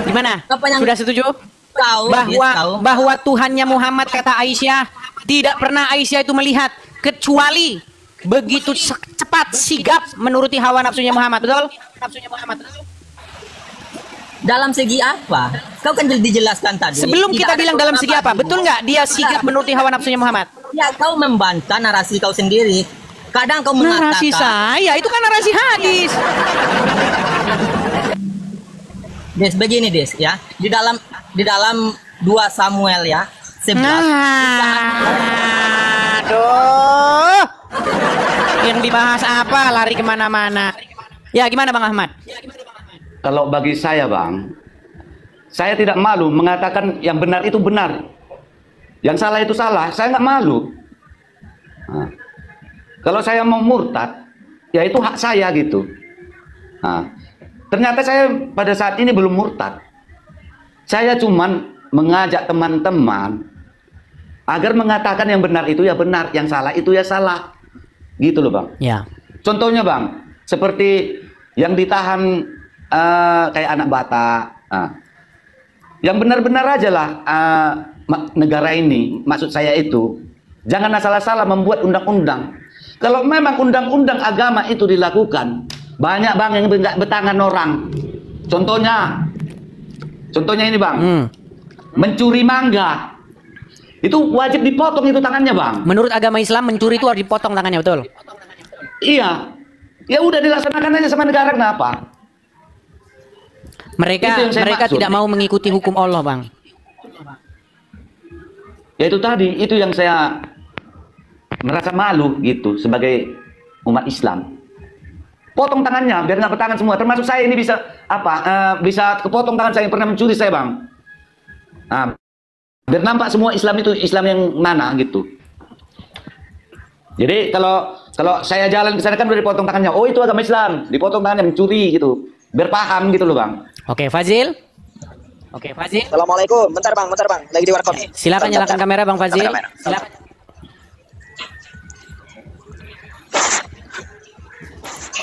Gimana? Sudah setuju? Bahwa Tuhannya Muhammad, kata Aisyah, tidak pernah Aisyah itu melihat kecuali begitu cepat sigap menuruti hawa nafsunya Muhammad. Betul? Nafsunya Muhammad. Dalam segi apa? Kau kan dijelaskan tadi. Sebelum kita bilang dalam segi apa, betul nggak dia sigap menuruti hawa nafsunya Muhammad? Ya, kau membantah narasi kau sendiri. Kadang kau mengatakan narasi saya, itu kan narasi hadis. Des, begini Des, ya. Di dalam 2 Samuel ya 11. Aduh. Yang dibahas apa? Lari kemana-mana. Ya, gimana Bang Ahmad? Kalau bagi saya bang, saya tidak malu mengatakan yang benar itu benar, yang salah itu salah. Saya nggak malu. Nah, kalau saya mau murtad, ya itu hak saya gitu. Nah, ternyata saya pada saat ini belum murtad. Saya cuman mengajak teman-teman agar mengatakan yang benar itu ya benar, yang salah itu ya salah. Gitu loh bang. Ya. Contohnya bang, seperti yang ditahan kayak anak Batak. Yang benar-benar aja lah negara ini, maksud saya itu jangan asal-asalan membuat undang-undang. Kalau memang undang-undang agama itu dilakukan, banyak bang yang nggak bertangan orang. Contohnya ini bang, mencuri mangga. Itu wajib dipotong itu tangannya bang. Menurut agama Islam mencuri itu harus dipotong tangannya, betul? Iya. Ya udah dilaksanakan aja sama negara, kenapa? Mereka tidak mau mengikuti hukum Allah bang. Ya itu tadi, itu yang saya merasa malu gitu sebagai umat Islam. Potong tangannya biar nggak bertangan semua. Termasuk saya ini bisa bisa kepotong tangan saya yang pernah mencuri saya bang. Nah, biar nampak semua Islam itu Islam yang mana gitu. Jadi kalau saya jalan ke sana kan udah dipotong tangannya. Oh itu agama Islam, dipotong tangannya mencuri gitu. Biar paham gitu loh bang. Oke Fazil. Assalamualaikum. Bentar bang. Lagi di warkop. Silakan nyalakan kamera bang Fazil. Silakan.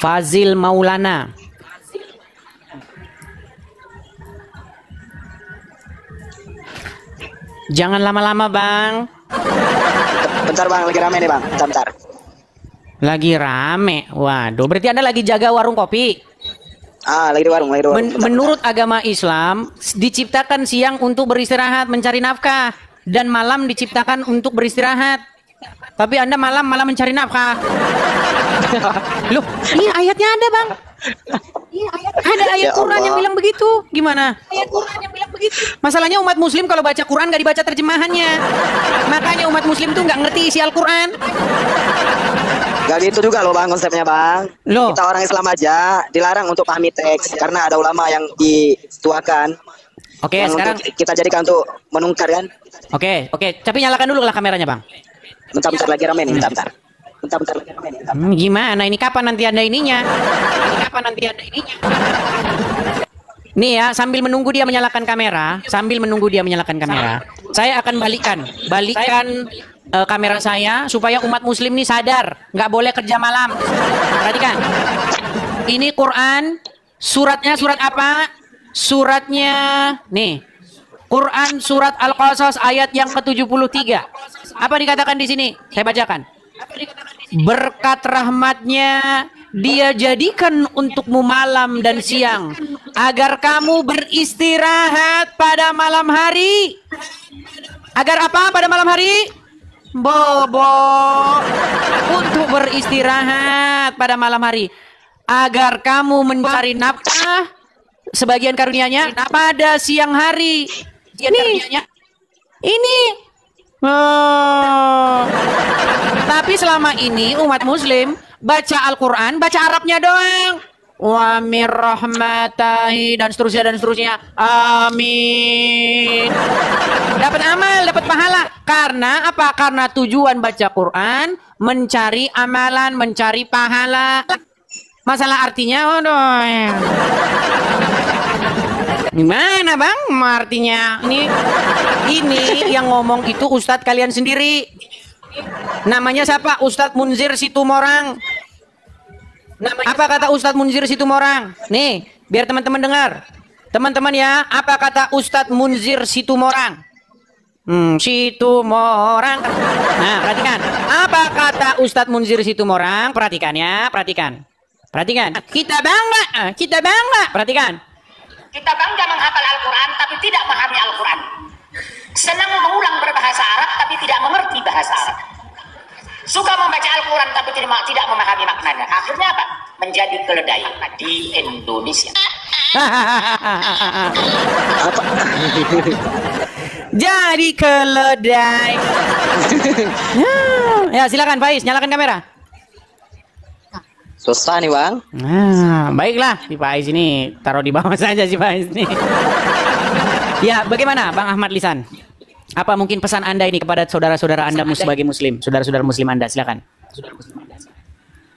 Fazil Maulana. Jangan lama-lama, Bang. Bentar bang, lagi rame nih bang. Bentar. Lagi rame. Waduh, berarti Anda lagi jaga warung kopi. Lagi di warung, lagi di warung. Menurut agama Islam, diciptakan siang untuk beristirahat, mencari nafkah, dan malam diciptakan untuk beristirahat. Tapi Anda malam malah mencari nafkah. Loh, ini ayatnya ada, Bang. Ada ayat Ya Quran Allah. yang bilang begitu. Gimana? Ayat Quran yang bilang begitu. Masalahnya umat Muslim kalau baca Quran nggak dibaca terjemahannya. Makanya umat Muslim tuh nggak ngerti isi Al-Quran. Gak gitu juga loh bang konsepnya bang. Loh. Kita orang Islam aja dilarang untuk pahami teks karena ada ulama yang dituakan. Oke, yang sekarang. untuk kita jadikan untuk menungkar kan. Oke. Tapi nyalakan dulu lah kameranya, Bang. Bentar lagi rame nih, bentar. Bentar lagi rame nih. Gimana? Ini kapan nanti Anda ininya? Nih ya, sambil menunggu dia menyalakan kamera, saya akan balikan kamera saya supaya umat Muslim nih sadar, nggak boleh kerja malam. Perhatikan, ini Quran, suratnya surat apa? Suratnya nih, Quran surat Al-Qasas ayat yang ke-73. Apa dikatakan di sini? Saya bacakan. Berkat rahmatnya Dia jadikan untukmu malam dan siang agar kamu beristirahat pada malam hari. Agar apa pada malam hari? Bobo. Untuk beristirahat pada malam hari. Agar kamu mencari nafkah sebagian karunia-Nya pada siang hari. Ini. Oh. Tapi selama ini umat Muslim baca Al-Quran, baca Arabnya doang. Wa mir rahmatahi dan seterusnya. Amin. Dapat amal, dapat pahala. Karena apa? Karena tujuan baca Quran mencari amalan, mencari pahala. Masalah artinya, gimana bang? Artinya ini yang ngomong itu Ustadz kalian sendiri. Namanya siapa? Ustadz Munzir Situmorang. Apa kata Ustadz Munzir Situmorang? Nih, biar teman-teman dengar. Teman-teman ya, apa kata Ustadz Munzir Situmorang? Situmorang. Nah, perhatikan. Apa kata Ustadz Munzir Situmorang? Perhatikan ya, perhatikan. Kita bangga. Perhatikan. Kita bangga menghafal Al-Quran tapi tidak memahami Al-Quran. Senang mengulang berbahasa Arab tapi tidak mengerti bahasa Arab. Suka membaca Al-Quran tapi tidak memahami maknanya. Akhirnya apa? Menjadi keledai di Indonesia. Jadi keledai. Ya silakan Faiz, nyalakan kamera. Susah nih bang. Nah, baiklah, si Faiz ini taruh di bawah saja si Faiz ini. Ya, bagaimana Bang Ahmad Lisan? Apa mungkin pesan Anda ini kepada saudara-saudara Anda sebagai Muslim, saudara-saudara Muslim Anda? Silakan.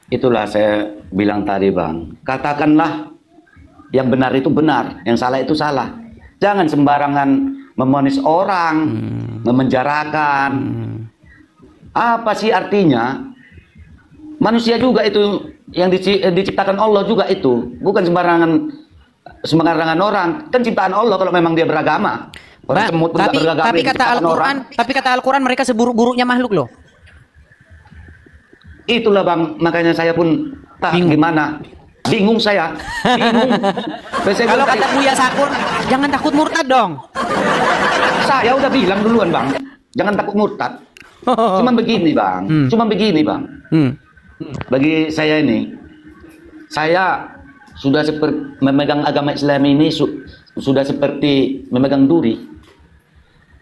Itulah saya bilang tadi bang. Katakanlah yang benar itu benar, yang salah itu salah. Jangan sembarangan memonis orang, memenjarakan. Apa sih artinya? Manusia juga itu yang diciptakan Allah juga itu, bukan sembarangan orang. Kan ciptaan Allah kalau memang dia beragama. Tapi kata Al-Quran mereka seburuk-buruknya makhluk loh. Itulah bang, makanya saya pun gimana? Bingung saya. Kalau kata Buya Sakur, jangan takut murtad dong. Saya udah bilang duluan bang, jangan takut murtad. Cuman begini bang. Bagi saya ini, saya sudah seperti memegang agama Islam ini sudah seperti memegang duri.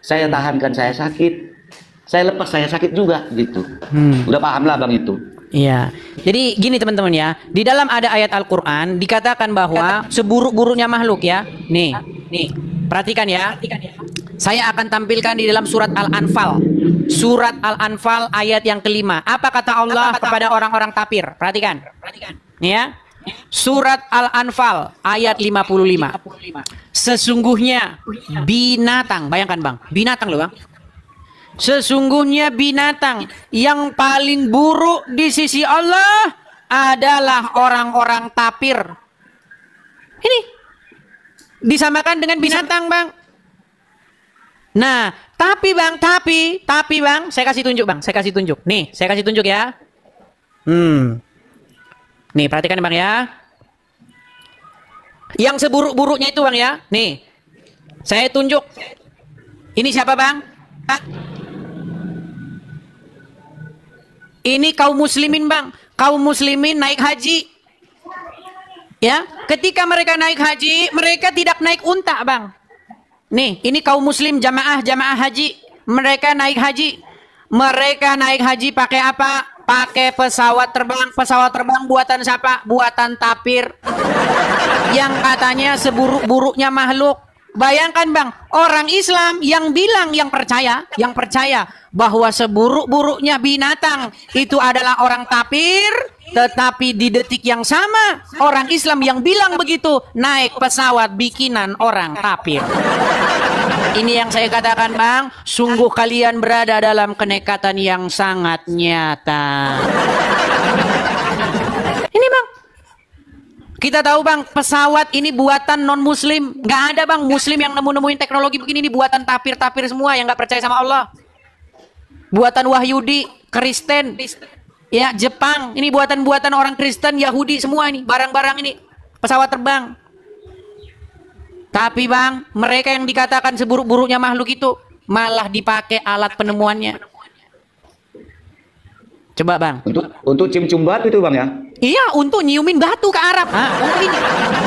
Saya tahankan saya sakit, saya lepas saya sakit juga gitu. Udah paham lah bang itu. Iya. Jadi gini teman-teman ya, di dalam ada ayat Al-Quran dikatakan bahwa seburuk-buruknya makhluk ya. Nih, perhatikan ya. Saya akan tampilkan di dalam surat Al-Anfal. Surat Al-Anfal ayat yang kelima. Apa kata Allah kepada orang-orang kafir? Perhatikan. Nih ya. Surat Al-Anfal ayat 55. Sesungguhnya binatang, bayangkan bang, binatang loh bang. Sesungguhnya binatang yang paling buruk di sisi Allah adalah orang-orang tapir. Ini disamakan dengan binatang bang. Nah, tapi bang, saya kasih tunjuk bang, saya kasih tunjuk. Nih, saya kasih tunjuk ya. Nih, perhatikan bang ya. Yang seburuk-buruknya itu bang ya. Nih, saya tunjuk. Ini siapa bang? Ini kaum muslimin bang. Kaum muslimin naik haji. Ya, ketika mereka naik haji, mereka tidak naik unta bang. Nih, ini kaum muslim jamaah haji. Mereka naik haji. Mereka naik haji pakai apa? Pakai pesawat terbang. Pesawat terbang buatan siapa? Buatan tapir. Yang katanya seburuk-buruknya makhluk. Bayangkan bang, orang Islam yang bilang, yang percaya bahwa seburuk-buruknya binatang itu adalah orang tapir, tetapi di detik yang sama orang Islam yang bilang begitu naik pesawat bikinan orang tapir. Ini yang saya katakan bang, sungguh kalian berada dalam kenekatan yang sangat nyata. Ini bang, kita tahu bang, pesawat ini buatan non muslim. Nggak ada bang muslim yang nemuin teknologi begini. Ini buatan tapir-tapir semua yang nggak percaya sama Allah. Buatan Wahyudi, Kristen, ya Jepang. Ini buatan orang Kristen, Yahudi semua ini. Barang-barang ini, pesawat terbang. Tapi bang, mereka yang dikatakan seburuk-buruknya makhluk itu malah dipakai alat penemuannya. Coba bang. Untuk cium-cium batu itu bang ya? Iya, untuk nyiumin batu ke Arab. Untuk ini.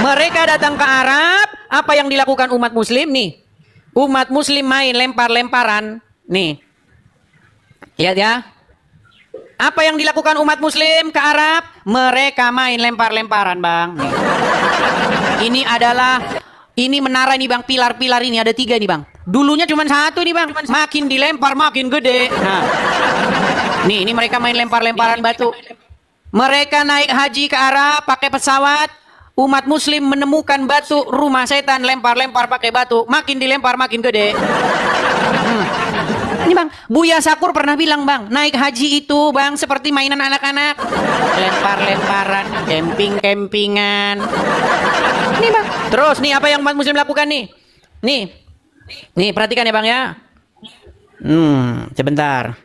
Mereka datang ke Arab, apa yang dilakukan umat muslim nih? Umat muslim main lempar-lemparan. Nih. Lihat ya. Apa yang dilakukan umat muslim ke Arab? Mereka main lempar-lemparan, bang. Nih. Ini menara ini bang, pilar-pilar ini ada 3 nih bang. Dulunya cuma 1 nih bang. Makin dilempar makin gede. Nah. Nih, ini mereka main lempar-lemparan batu. Mereka naik haji ke Arab pakai pesawat. Umat muslim menemukan batu, rumah setan, lempar-lempar pakai batu. Makin dilempar makin gede. Ini bang, Buya Sakur pernah bilang bang, naik haji itu bang seperti mainan anak-anak. Lempar-lemparan, camping-campingan. Ini bang, terus nih apa yang umat muslim lakukan nih? Nih perhatikan ya bang ya. Sebentar.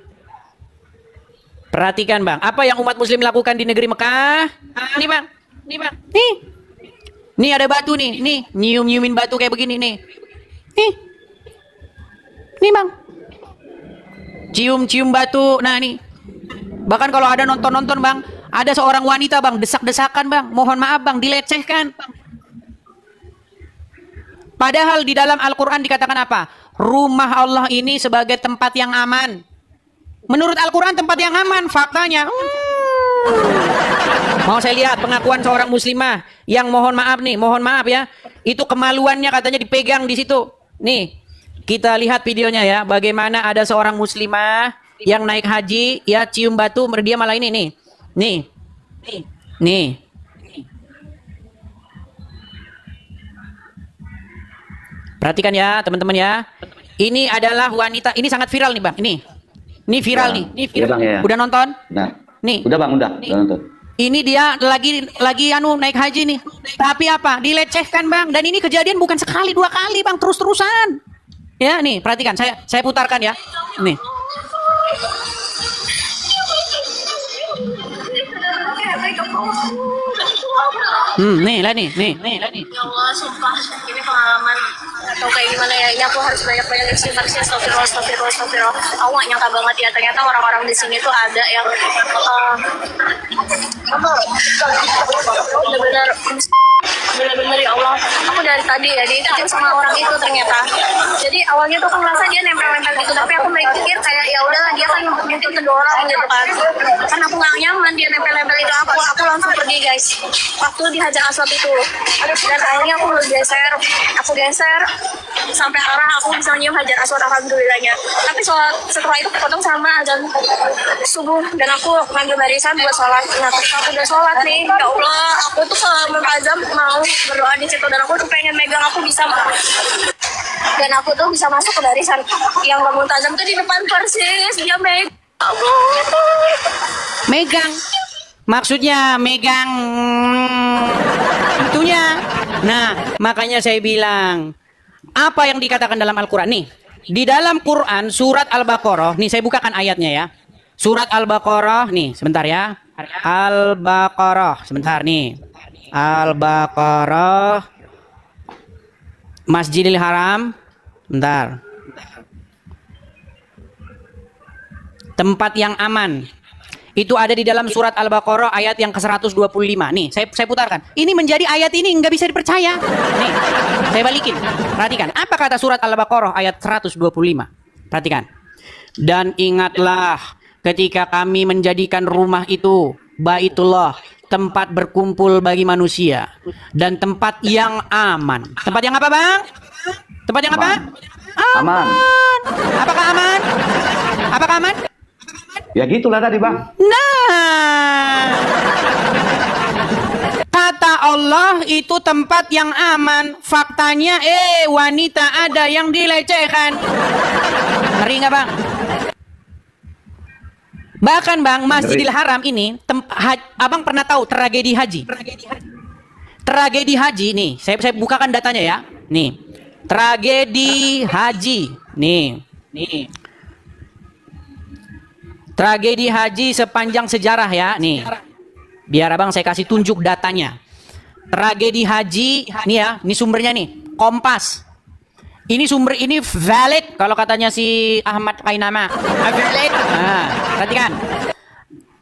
Perhatikan bang, apa yang umat muslim lakukan di negeri Mekah? Nih bang. Nih ada batu nih, nyium-nyiumin batu kayak begini nih. Nih bang. Cium-cium batu. Nah nih. Bahkan kalau ada nonton-nonton bang, ada seorang wanita bang, desak-desakan bang. Mohon maaf bang, dilecehkan. Padahal di dalam Al-Quran dikatakan apa? Rumah Allah ini sebagai tempat yang aman. Menurut Al-Quran tempat yang aman, faktanya. Mau saya lihat pengakuan seorang muslimah yang mohon maaf ya. Itu kemaluannya katanya dipegang di situ. Nih, kita lihat videonya ya. Bagaimana ada seorang muslimah yang naik haji, ya cium batu, dia malah ini nih. Perhatikan ya teman-teman ya. Ini adalah wanita, ini sangat viral nih bang. Ini viral nih. Ini viral. Bang, ya. Udah nonton? Nah. Nih. Udah bang, udah nonton. Ini dia lagi naik haji nih. Tapi apa? Dilecehkan bang. Dan ini kejadian bukan sekali 2 kali bang, terus-terusan. Ya nih, perhatikan. Saya putarkan ya. Nih. Nih lah nih. Ya Allah, sumpah ini pengalaman atau kayak gimana ya, ini aku harus banyak-banyak istighfar sih, astagfirullah. Aku gak nyangka banget ya, ternyata orang-orang di sini tuh ada yang benar-benar ya Allah, aku dari tadi ya diikutin sama orang itu ternyata. Jadi awalnya tuh aku merasa dia nempel-nempel gitu, tapi aku mikir kayak ya udahlah, dia kan mungkin kedua orang gitu kan aku gak nyaman dia nempel-nempel itu. Aku langsung pergi guys waktu di Hajar Aswad itu, dan akhirnya aku geser sampai arah aku bisa nyium Hajar Aswad, alhamdulillahnya. Tapi setelah itu kepotong sama azan subuh dan aku ngambil barisan buat sholat. Nah ketika aku udah sholat nih, ya Allah, aku tuh azam mau berdoa di situ, dan aku tuh pengen megang, aku bisa dan aku tuh bisa masuk ke barisan yang gak multazam tuh di depan persis dia megang. Maksudnya megang itunya. Nah, makanya saya bilang apa yang dikatakan dalam Al-Quran nih. Di dalam Quran surat Al-Baqarah, nih saya bukakan ayatnya ya. Surat Al-Baqarah nih, sebentar ya. Al-Baqarah, sebentar nih. Al-Baqarah Masjidil Haram, bentar. Tempat yang aman. Itu ada di dalam surat Al-Baqarah ayat yang ke-125. Nih, saya putarkan. Ini menjadi ayat ini nggak bisa dipercaya. Nih, saya balikin. Perhatikan, apa kata surat Al-Baqarah ayat 125? Perhatikan. Dan ingatlah ketika kami menjadikan rumah itu, Baitullah, tempat berkumpul bagi manusia dan tempat yang aman. Tempat yang apa, Bang? Tempat yang apa? Aman. Apakah aman? Apakah aman? Ya gitulah tadi, Bang. Nah, kata Allah itu tempat yang aman. Faktanya, wanita ada yang dilecehkan. Ngeri nggak, Bang? Bahkan, Bang, Masjidil Haram ini, Abang pernah tahu tragedi haji? Tragedi haji, nih, saya bukakan datanya ya. Nih, tragedi haji, nih. Tragedi haji sepanjang sejarah ya, nih. Biar Abang saya kasih tunjuk datanya. Tragedi haji, nih ya, ini sumbernya nih, Kompas. Ini sumber ini valid kalau katanya si Ahmad Kainama. Valid. Nah, perhatikan.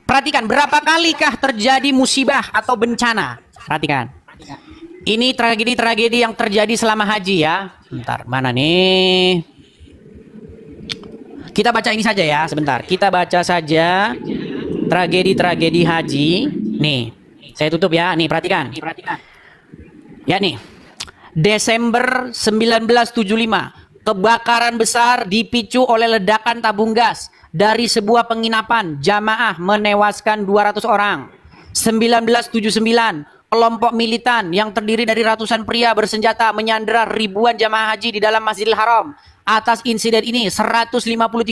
Perhatikan berapa kalikah terjadi musibah atau bencana. Perhatikan. Ini tragedi-tragedi yang terjadi selama haji ya. Bentar, mana nih? Kita baca ini saja ya, sebentar. Kita baca saja tragedi-tragedi haji. Nih, saya tutup ya. Nih, perhatikan. Ya nih. Desember 1975, kebakaran besar dipicu oleh ledakan tabung gas dari sebuah penginapan. Jamaah menewaskan 200 orang. 1979, kelompok militan yang terdiri dari ratusan pria bersenjata menyandera ribuan jamaah haji di dalam Masjidil Haram. Atas insiden ini 153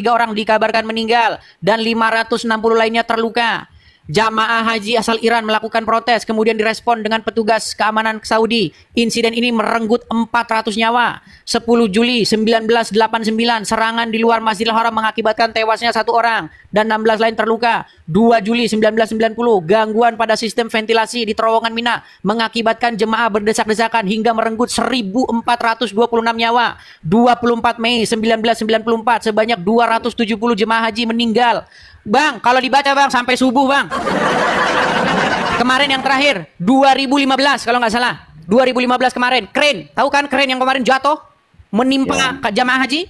orang dikabarkan meninggal dan 560 lainnya terluka. Jamaah haji asal Iran melakukan protes, kemudian direspon dengan petugas keamanan Saudi. Insiden ini merenggut 400 nyawa. 10 Juli 1989, serangan di luar Masjidil Haram mengakibatkan tewasnya 1 orang dan 16 lain terluka. 2 Juli 1990, gangguan pada sistem ventilasi di terowongan Mina mengakibatkan jemaah berdesak-desakan hingga merenggut 1.426 nyawa. 24 Mei 1994, sebanyak 270 jemaah haji meninggal. Bang, kalau dibaca Bang sampai subuh Bang. Kemarin yang terakhir 2015 kalau nggak salah. 2015 kemarin, kren. Tahu kan kren yang kemarin jatuh menimpa jamaah haji?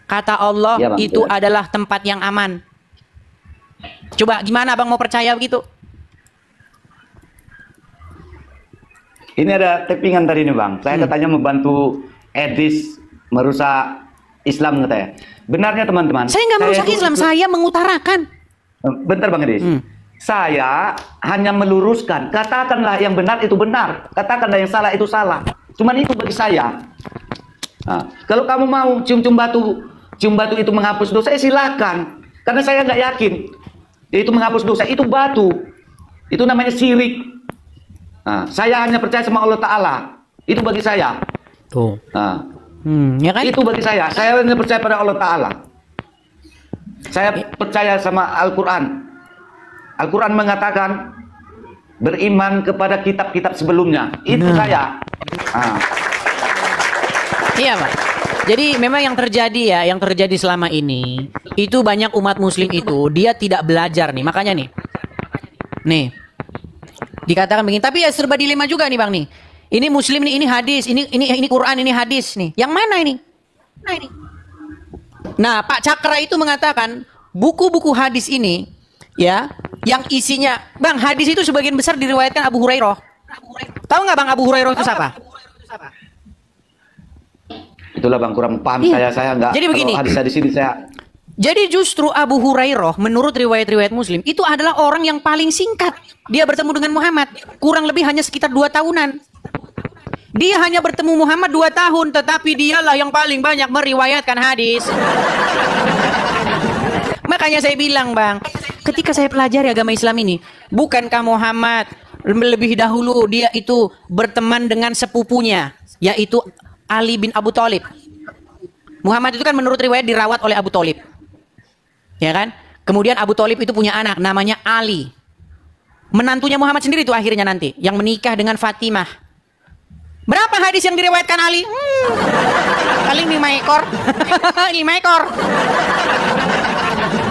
Kata Allah ya, Bang, itu adalah tempat yang aman. Coba gimana Bang mau percaya begitu? Ini ada tappingan tadi nih Bang. Saya katanya membantu Edis merusak Islam katanya. Benarnya teman-teman. Saya nggak merusak Islam, saya mengutarakan. Bentar Bang Edis. Saya hanya meluruskan. Katakanlah yang benar itu benar. Katakanlah yang salah itu salah. Cuman itu bagi saya. Nah, kalau kamu mau cium-cium batu itu menghapus dosa, silakan. Karena saya nggak yakin itu menghapus dosa. Itu batu. Itu namanya syirik. Nah, saya hanya percaya sama Allah Ta'ala. Itu bagi saya. Tuh. Nah. Ya kan? Itu bagi saya hanya percaya pada Allah Ta'ala. Saya percaya sama Al-Quran. Al-Quran mengatakan beriman kepada kitab-kitab sebelumnya. Itu saya. Iya Pak. Jadi memang yang terjadi selama ini itu banyak umat muslim itu dia tidak belajar nih. Makanya nih dikatakan begini, tapi ya serba dilema juga nih Bang nih. Ini muslim nih, ini hadis, ini Quran, ini hadis nih. Yang mana ini? Nah, Pak Cakra itu mengatakan buku-buku hadis ini ya, yang isinya, Bang, hadis itu sebagian besar diriwayatkan Abu Hurairah. Tahu nggak Bang Abu Hurairah itu siapa? Itulah Bang, kurang paham saya nggak. Jadi begini. Hadis ini saya. Jadi justru Abu Hurairah menurut riwayat-riwayat Muslim itu adalah orang yang paling singkat. Dia bertemu dengan Muhammad kurang lebih hanya sekitar 2 tahunan. Dia hanya bertemu Muhammad 2 tahun, tetapi dialah yang paling banyak meriwayatkan hadis. Makanya saya bilang Bang, ketika saya pelajari agama Islam ini, bukankah Muhammad lebih dahulu dia itu berteman dengan sepupunya, yaitu Ali bin Abu Thalib. Muhammad itu kan menurut riwayat dirawat oleh Abu Thalib. Ya kan? Kemudian Abu Thalib itu punya anak namanya Ali. Menantunya Muhammad sendiri itu akhirnya nanti yang menikah dengan Fatimah. Berapa hadis yang diriwayatkan Ali? Paling 5 ekor. 5 ekor.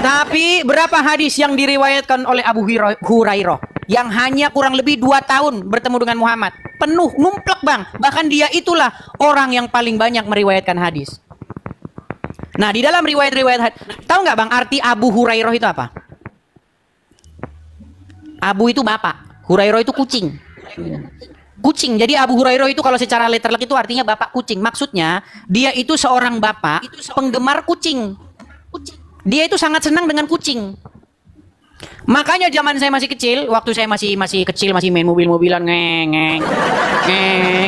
Tapi berapa hadis yang diriwayatkan oleh Abu Hurairah yang hanya kurang lebih 2 tahun bertemu dengan Muhammad? Penuh, numplek bang. Bahkan dia itulah orang yang paling banyak meriwayatkan hadis. Nah, di dalam riwayat-riwayat, tahu nggak bang arti Abu Hurairah itu apa? Abu itu bapak, Hurairah itu kucing. Kucing. Jadi Abu Hurairah itu kalau secara letterlek itu artinya bapak kucing. Maksudnya dia itu seorang bapak penggemar kucing. Dia itu sangat senang dengan kucing. Makanya zaman saya masih kecil, waktu saya masih kecil, masih main mobil-mobilan ngeng.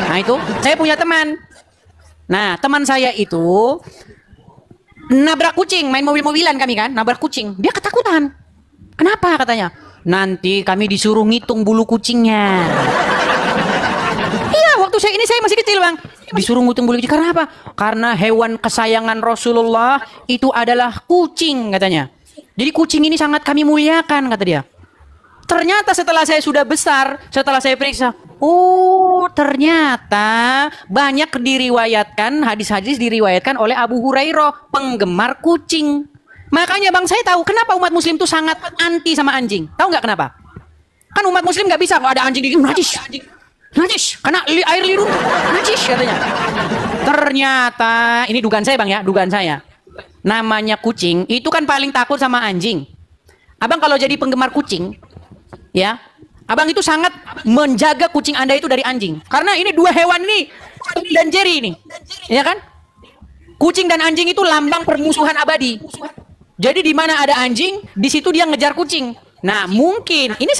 Nah itu saya punya teman. Nah teman saya itu nabrak kucing, main mobil-mobilan kami kan, nabrak kucing. Dia ketakutan. Kenapa katanya? Nanti kami disuruh ngitung bulu kucingnya. Iya, waktu saya masih kecil bang. Disuruh ngitung bulu kucing. Karena apa? Karena hewan kesayangan Rasulullah itu adalah kucing katanya. Jadi kucing ini sangat kami muliakan kata dia. Ternyata setelah saya sudah besar, setelah saya periksa, oh ternyata banyak diriwayatkan, hadis-hadis diriwayatkan oleh Abu Hurairah, penggemar kucing. Makanya bang saya tahu kenapa umat muslim itu sangat anti sama anjing. Tahu nggak kenapa? Kan umat muslim nggak bisa kalau ada anjing di najis. Najis, karena air liur najis katanya. Ternyata, ini dugaan saya bang ya, dugaan saya. Namanya kucing, itu kan paling takut sama anjing. Abang kalau jadi penggemar kucing, ya, abang itu sangat menjaga kucing anda itu dari anjing. Karena ini dua hewan ini, Tom dan Jerry ini, ya kan? Kucing dan anjing itu lambang permusuhan abadi. Jadi di mana ada anjing, di situ dia ngejar kucing. Nah mungkin, ini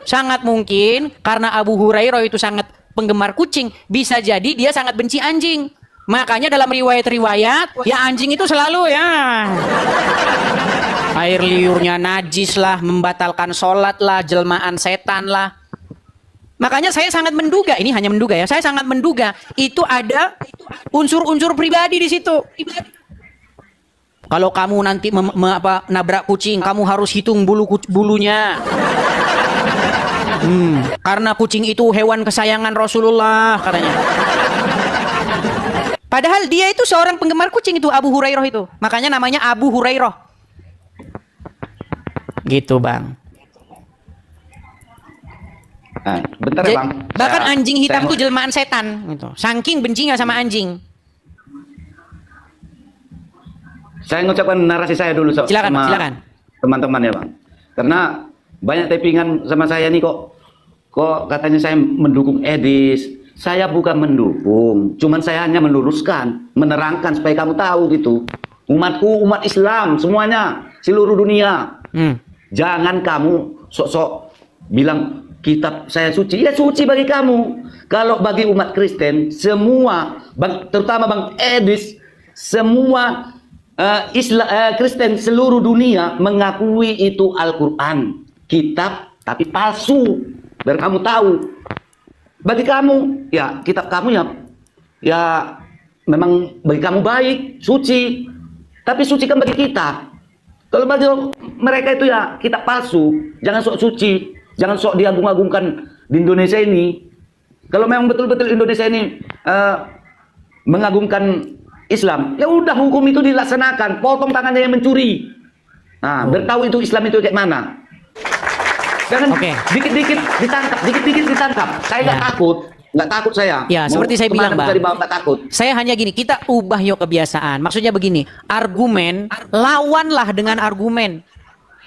sangat mungkin karena Abu Hurairah itu sangat penggemar kucing, bisa jadi dia sangat benci anjing. Makanya dalam riwayat-riwayat, ya anjing itu selalu ya air liurnya najis lah, membatalkan sholat lah, jelmaan setan lah. Makanya saya sangat menduga, ini hanya menduga ya, saya sangat menduga itu ada unsur-unsur pribadi di situ. Kalau kamu nanti nabrak kucing, kamu harus hitung bulunya. Karena kucing itu hewan kesayangan Rasulullah katanya. Padahal dia itu seorang penggemar kucing itu Abu Hurairah itu. Makanya namanya Abu Hurairah. Gitu bang. Nah, bentar ya bang. Bahkan anjing hitam itu jelmaan setan. Gitu. Saking bencinya sama anjing. Saya mengucapkan narasi saya dulu silakan. Teman-teman ya bang. Karena banyak tappingan sama saya nih kok katanya saya mendukung Edis. Saya bukan mendukung, cuman saya hanya meluruskan, menerangkan supaya kamu tahu gitu. Umatku, umat Islam semuanya, seluruh dunia. Jangan kamu sok-sok bilang kitab saya suci. Ya suci bagi kamu. Kalau bagi umat Kristen semua, terutama Bang Edis, semua Kristen seluruh dunia mengakui itu Al-Quran, kitab tapi palsu. Biar kamu tahu. Bagi kamu, ya kitab kamu ya memang bagi kamu baik, suci. Tapi suci kan bagi kita. Kalau bagi mereka itu ya kitab palsu. Jangan sok suci, jangan sok diagung-agungkan di Indonesia ini. Kalau memang betul-betul Indonesia ini mengagungkan Islam, ya udah hukum itu dilaksanakan, potong tangannya yang mencuri. Nah, bertahu itu Islam itu kayak mana. Jangan dikit-dikit ditangkap. Saya nggak takut saya. Ya, seperti saya bilang bang. Nggak takut. Saya hanya gini, kita ubah yuk kebiasaan. Maksudnya begini, argumen lawanlah dengan argumen,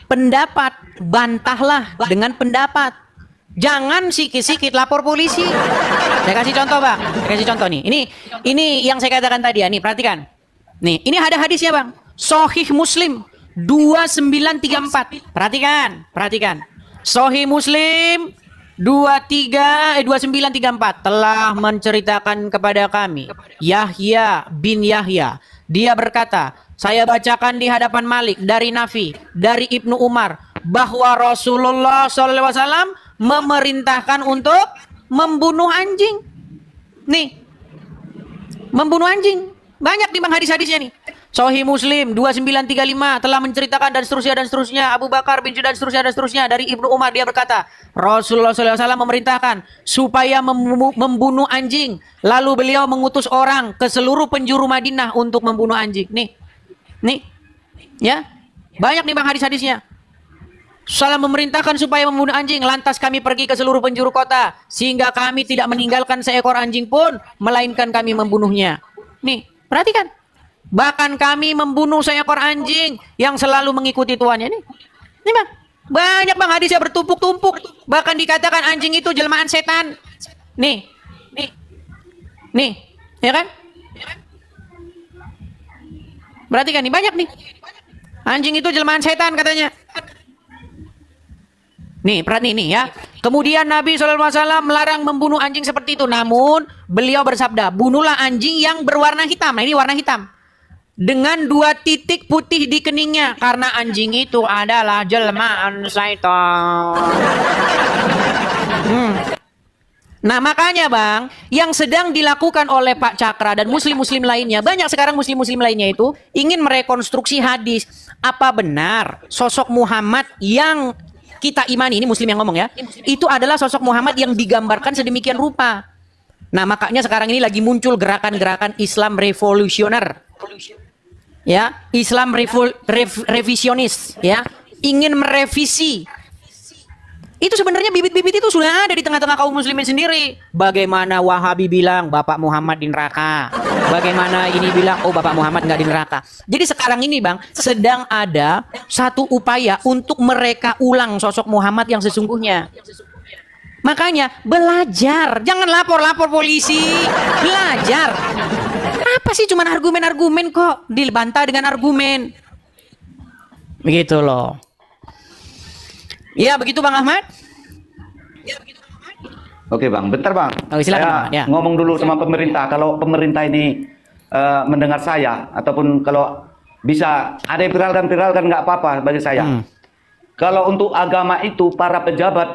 pendapat bantahlah dengan pendapat. Jangan sikit-sikit lapor polisi. Saya kasih contoh bang, saya kasih contoh nih. Ini yang saya katakan tadi ya. Nih perhatikan. Nih, ini ada hadisnya bang. Sahih Muslim 2934. Perhatikan. Sahih Muslim 2934 telah menceritakan kepada kami Yahya bin Yahya. Dia berkata, saya bacakan di hadapan Malik dari Nafi, dari Ibnu Umar, bahwa Rasulullah SAW memerintahkan untuk membunuh anjing. Nih, membunuh anjing. Banyak nih bang hadis-hadisnya nih. Sahih Muslim 2935 telah menceritakan dan seterusnya Abu Bakar bin dan seterusnya dari Ibnu Umar, dia berkata Rasulullah SAW memerintahkan supaya membunuh anjing, lalu beliau mengutus orang ke seluruh penjuru Madinah untuk membunuh anjing. Nih ya, banyak nih bang hadis-hadisnya. Salah memerintahkan supaya membunuh anjing, lantas kami pergi ke seluruh penjuru kota sehingga kami tidak meninggalkan seekor anjing pun melainkan kami membunuhnya. Nih, perhatikan. Bahkan kami membunuh seekor anjing yang selalu mengikuti tuannya. Nih bang, banyak bang hadisnya bertumpuk-tumpuk. Bahkan dikatakan anjing itu jelmaan setan. Nih, ya kan? Perhatikan nih, banyak nih. Anjing itu jelmaan setan katanya. Nih, perhati nih ya. Kemudian Nabi SAW melarang membunuh anjing seperti itu. Namun beliau bersabda, bunuhlah anjing yang berwarna hitam. Nah ini warna hitam. Dengan 2 titik putih di keningnya. Karena anjing itu adalah jelmaan syaitan. Nah makanya bang, yang sedang dilakukan oleh Pak Cakra dan muslim-muslim lainnya, banyak sekarang muslim-muslim lainnya itu ingin merekonstruksi hadis. Apa benar sosok Muhammad yang kita imani, ini muslim yang ngomong ya, itu adalah sosok Muhammad yang digambarkan sedemikian rupa. Nah makanya sekarang ini lagi muncul gerakan-gerakan Islam revolusioner, ya, Islam revisionis, ya, ingin merevisi. Itu sebenarnya bibit-bibit itu sudah ada di tengah-tengah kaum muslimin sendiri. Bagaimana Wahabi bilang Bapak Muhammad di neraka, bagaimana ini bilang oh Bapak Muhammad nggak di neraka. Jadi sekarang ini bang, sedang ada satu upaya untuk mereka ulang sosok Muhammad yang sesungguhnya. Makanya belajar, jangan lapor-lapor polisi, belajar. Apa sih cuman argumen-argumen kok dibantah dengan argumen, begitu loh. Ya begitu Bang Ahmad. Oke Bang, bentar Bang. Oh, silakan, saya ya. ngomong dulu sama pemerintah. Kalau pemerintah ini mendengar saya, ataupun kalau bisa ada yang viralkan nggak apa-apa bagi saya. Kalau untuk agama itu para pejabat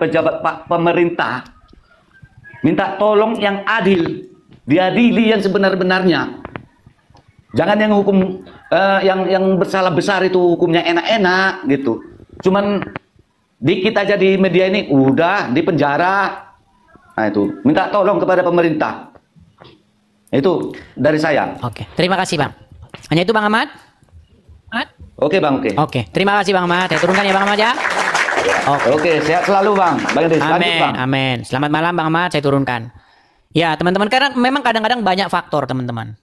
pemerintah minta tolong yang adil, diadili yang sebenar-benarnya. Jangan yang hukum yang bersalah besar itu hukumnya enak-enak gitu. Cuman dikit aja di media ini udah di penjara. Nah itu minta tolong kepada pemerintah. Itu dari saya. Oke, terima kasih Bang. Hanya itu Bang Ahmad. Oke Bang, oke. Oke, terima kasih Bang Ahmad. Saya turunkan ya Bang Ahmad ya. Oke, sehat selalu Bang. Amin, amin. Selamat malam Bang Ahmad, saya turunkan. Ya teman-teman, karena memang kadang-kadang banyak faktor teman-teman.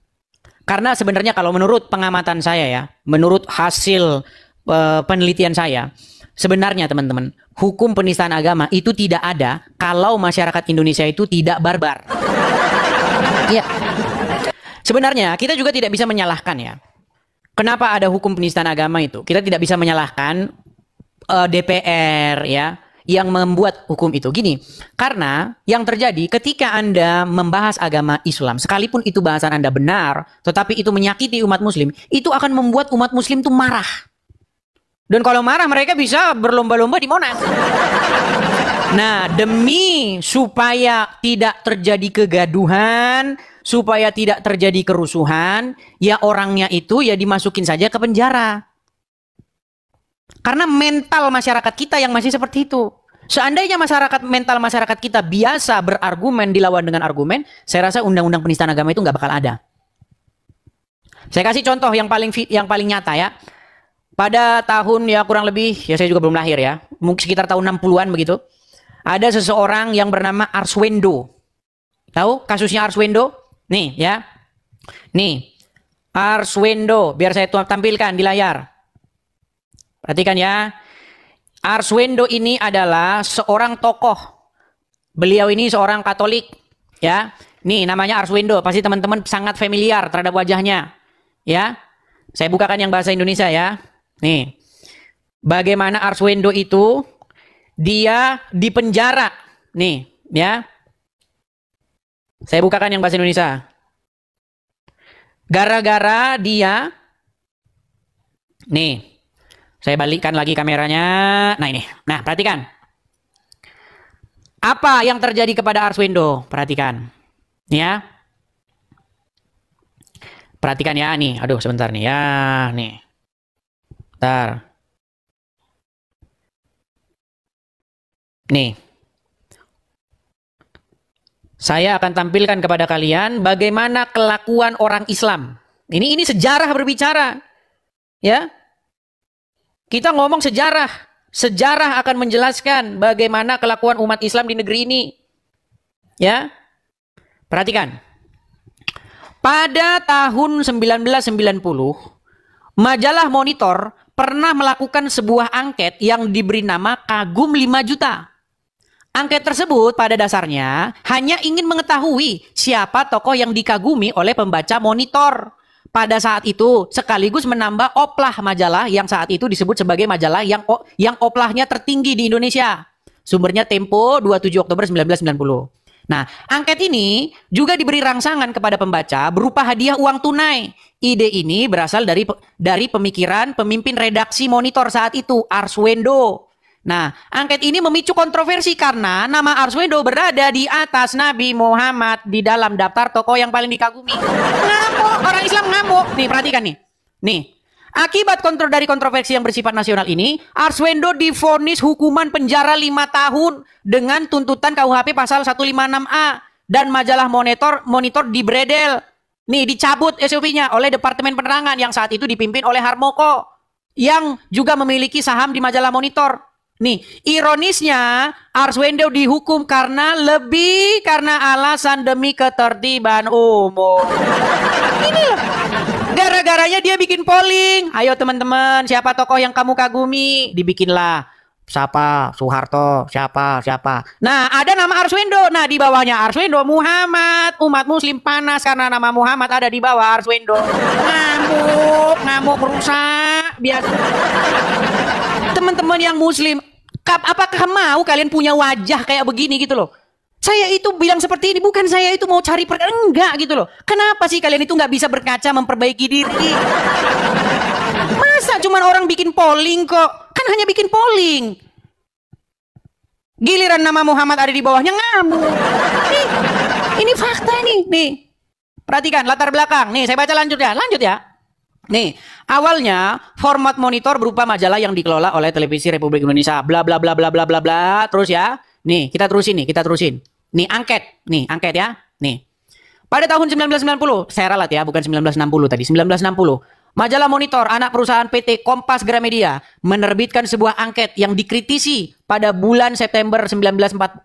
Karena sebenarnya kalau menurut pengamatan saya ya, menurut hasil penelitian saya, sebenarnya teman-teman, hukum penistaan agama itu tidak ada kalau masyarakat Indonesia itu tidak barbar. Ya, sebenarnya kita juga tidak bisa menyalahkan ya. Kenapa ada hukum penistaan agama itu? Kita tidak bisa menyalahkan DPR ya yang membuat hukum itu. Gini, karena yang terjadi ketika Anda membahas agama Islam, sekalipun itu bahasan Anda benar, tetapi itu menyakiti umat muslim, itu akan membuat umat muslim itu marah. Dan kalau marah mereka bisa berlomba-lomba di Monas. Nah, demi supaya tidak terjadi kegaduhan, supaya tidak terjadi kerusuhan, ya orangnya itu ya dimasukin saja ke penjara. Karena mental masyarakat kita yang masih seperti itu. Seandainya mental masyarakat kita biasa berargumen dilawan dengan argumen, saya rasa undang-undang penistaan agama itu nggak bakal ada. Saya kasih contoh yang paling nyata ya. Pada tahun ya kurang lebih, ya saya juga belum lahir ya, mungkin sekitar tahun 60-an begitu. Ada seseorang yang bernama Arswendo. Tahu kasusnya Arswendo? Nih ya. Nih. Arswendo, biar saya tampilkan di layar. Perhatikan ya. Arswendo ini adalah seorang tokoh. Beliau ini seorang Katolik, ya. Nih namanya Arswendo, pasti teman-teman sangat familiar terhadap wajahnya. Ya. Saya bukakan yang bahasa Indonesia ya. Nih. Bagaimana Arswendo itu dia dipenjara. Nih, ya. Saya bukakan yang bahasa Indonesia. Gara-gara dia, nih, saya balikkan lagi kameranya. Nah ini, nah perhatikan. Apa yang terjadi kepada Arswendo? Perhatikan, ya. Perhatikan ya nih. Aduh sebentar nih ya nih. Bentar. Nih. Saya akan tampilkan kepada kalian bagaimana kelakuan orang Islam. Ini sejarah berbicara. Ya. Kita ngomong sejarah. Sejarah akan menjelaskan bagaimana kelakuan umat Islam di negeri ini. Ya. Perhatikan. Pada tahun 1990, majalah Monitor pernah melakukan sebuah angket yang diberi nama Kagum 5 Juta. Angket tersebut pada dasarnya hanya ingin mengetahui siapa tokoh yang dikagumi oleh pembaca Monitor. Pada saat itu sekaligus menambah oplah majalah yang saat itu disebut sebagai majalah yang oplahnya tertinggi di Indonesia. Sumbernya Tempo 27 Oktober 1990. Nah, angket ini juga diberi rangsangan kepada pembaca berupa hadiah uang tunai. Ide ini berasal dari pemikiran pemimpin redaksi Monitor saat itu, Arswendo. Nah, angket ini memicu kontroversi karena nama Arswendo berada di atas Nabi Muhammad di dalam daftar tokoh yang paling dikagumi. Ngamuk, orang Islam ngamuk. Nih, perhatikan nih. Nih, akibat dari kontroversi yang bersifat nasional ini, Arswendo divonis hukuman penjara 5 tahun dengan tuntutan KUHP pasal 156A dan majalah Monitor dibredel. Nih, dicabut SOP-nya oleh Departemen Penerangan yang saat itu dipimpin oleh Harmoko yang juga memiliki saham di majalah Monitor. Nih, ironisnya Arswendo dihukum karena alasan demi ketertiban umum. Ini loh. Gara-garanya dia bikin polling. Ayo teman-teman, siapa tokoh yang kamu kagumi? Dibikinlah. Siapa? Soeharto. Siapa? Nah, ada nama Arswendo. Nah, di bawahnya Arswendo Muhammad. Umat muslim panas karena nama Muhammad ada di bawah Arswendo. Ngamuk rusak. Biasa. Teman-teman yang muslim, apakah mau kalian punya wajah kayak begini gitu loh? Saya itu bilang seperti ini, bukan saya itu mau cari enggak gitu loh. Kenapa sih kalian itu nggak bisa berkaca memperbaiki diri? Masa cuman orang bikin polling kok? Kan hanya bikin polling. Giliran nama Muhammad ada di bawahnya ngamuk. Ini fakta nih. Perhatikan latar belakang. Nih, saya baca lanjut ya. Nih, awalnya format Monitor berupa majalah yang dikelola oleh Televisi Republik Indonesia. Bla bla bla bla bla bla bla. Terus ya. Nih, kita terusin. Nih, angket ya. Nih. Pada tahun 1990, saya ralat ya, bukan 1960 tadi, 1960. Majalah Monitor, anak perusahaan PT Kompas Gramedia, menerbitkan sebuah angket yang dikritisi pada bulan September 1990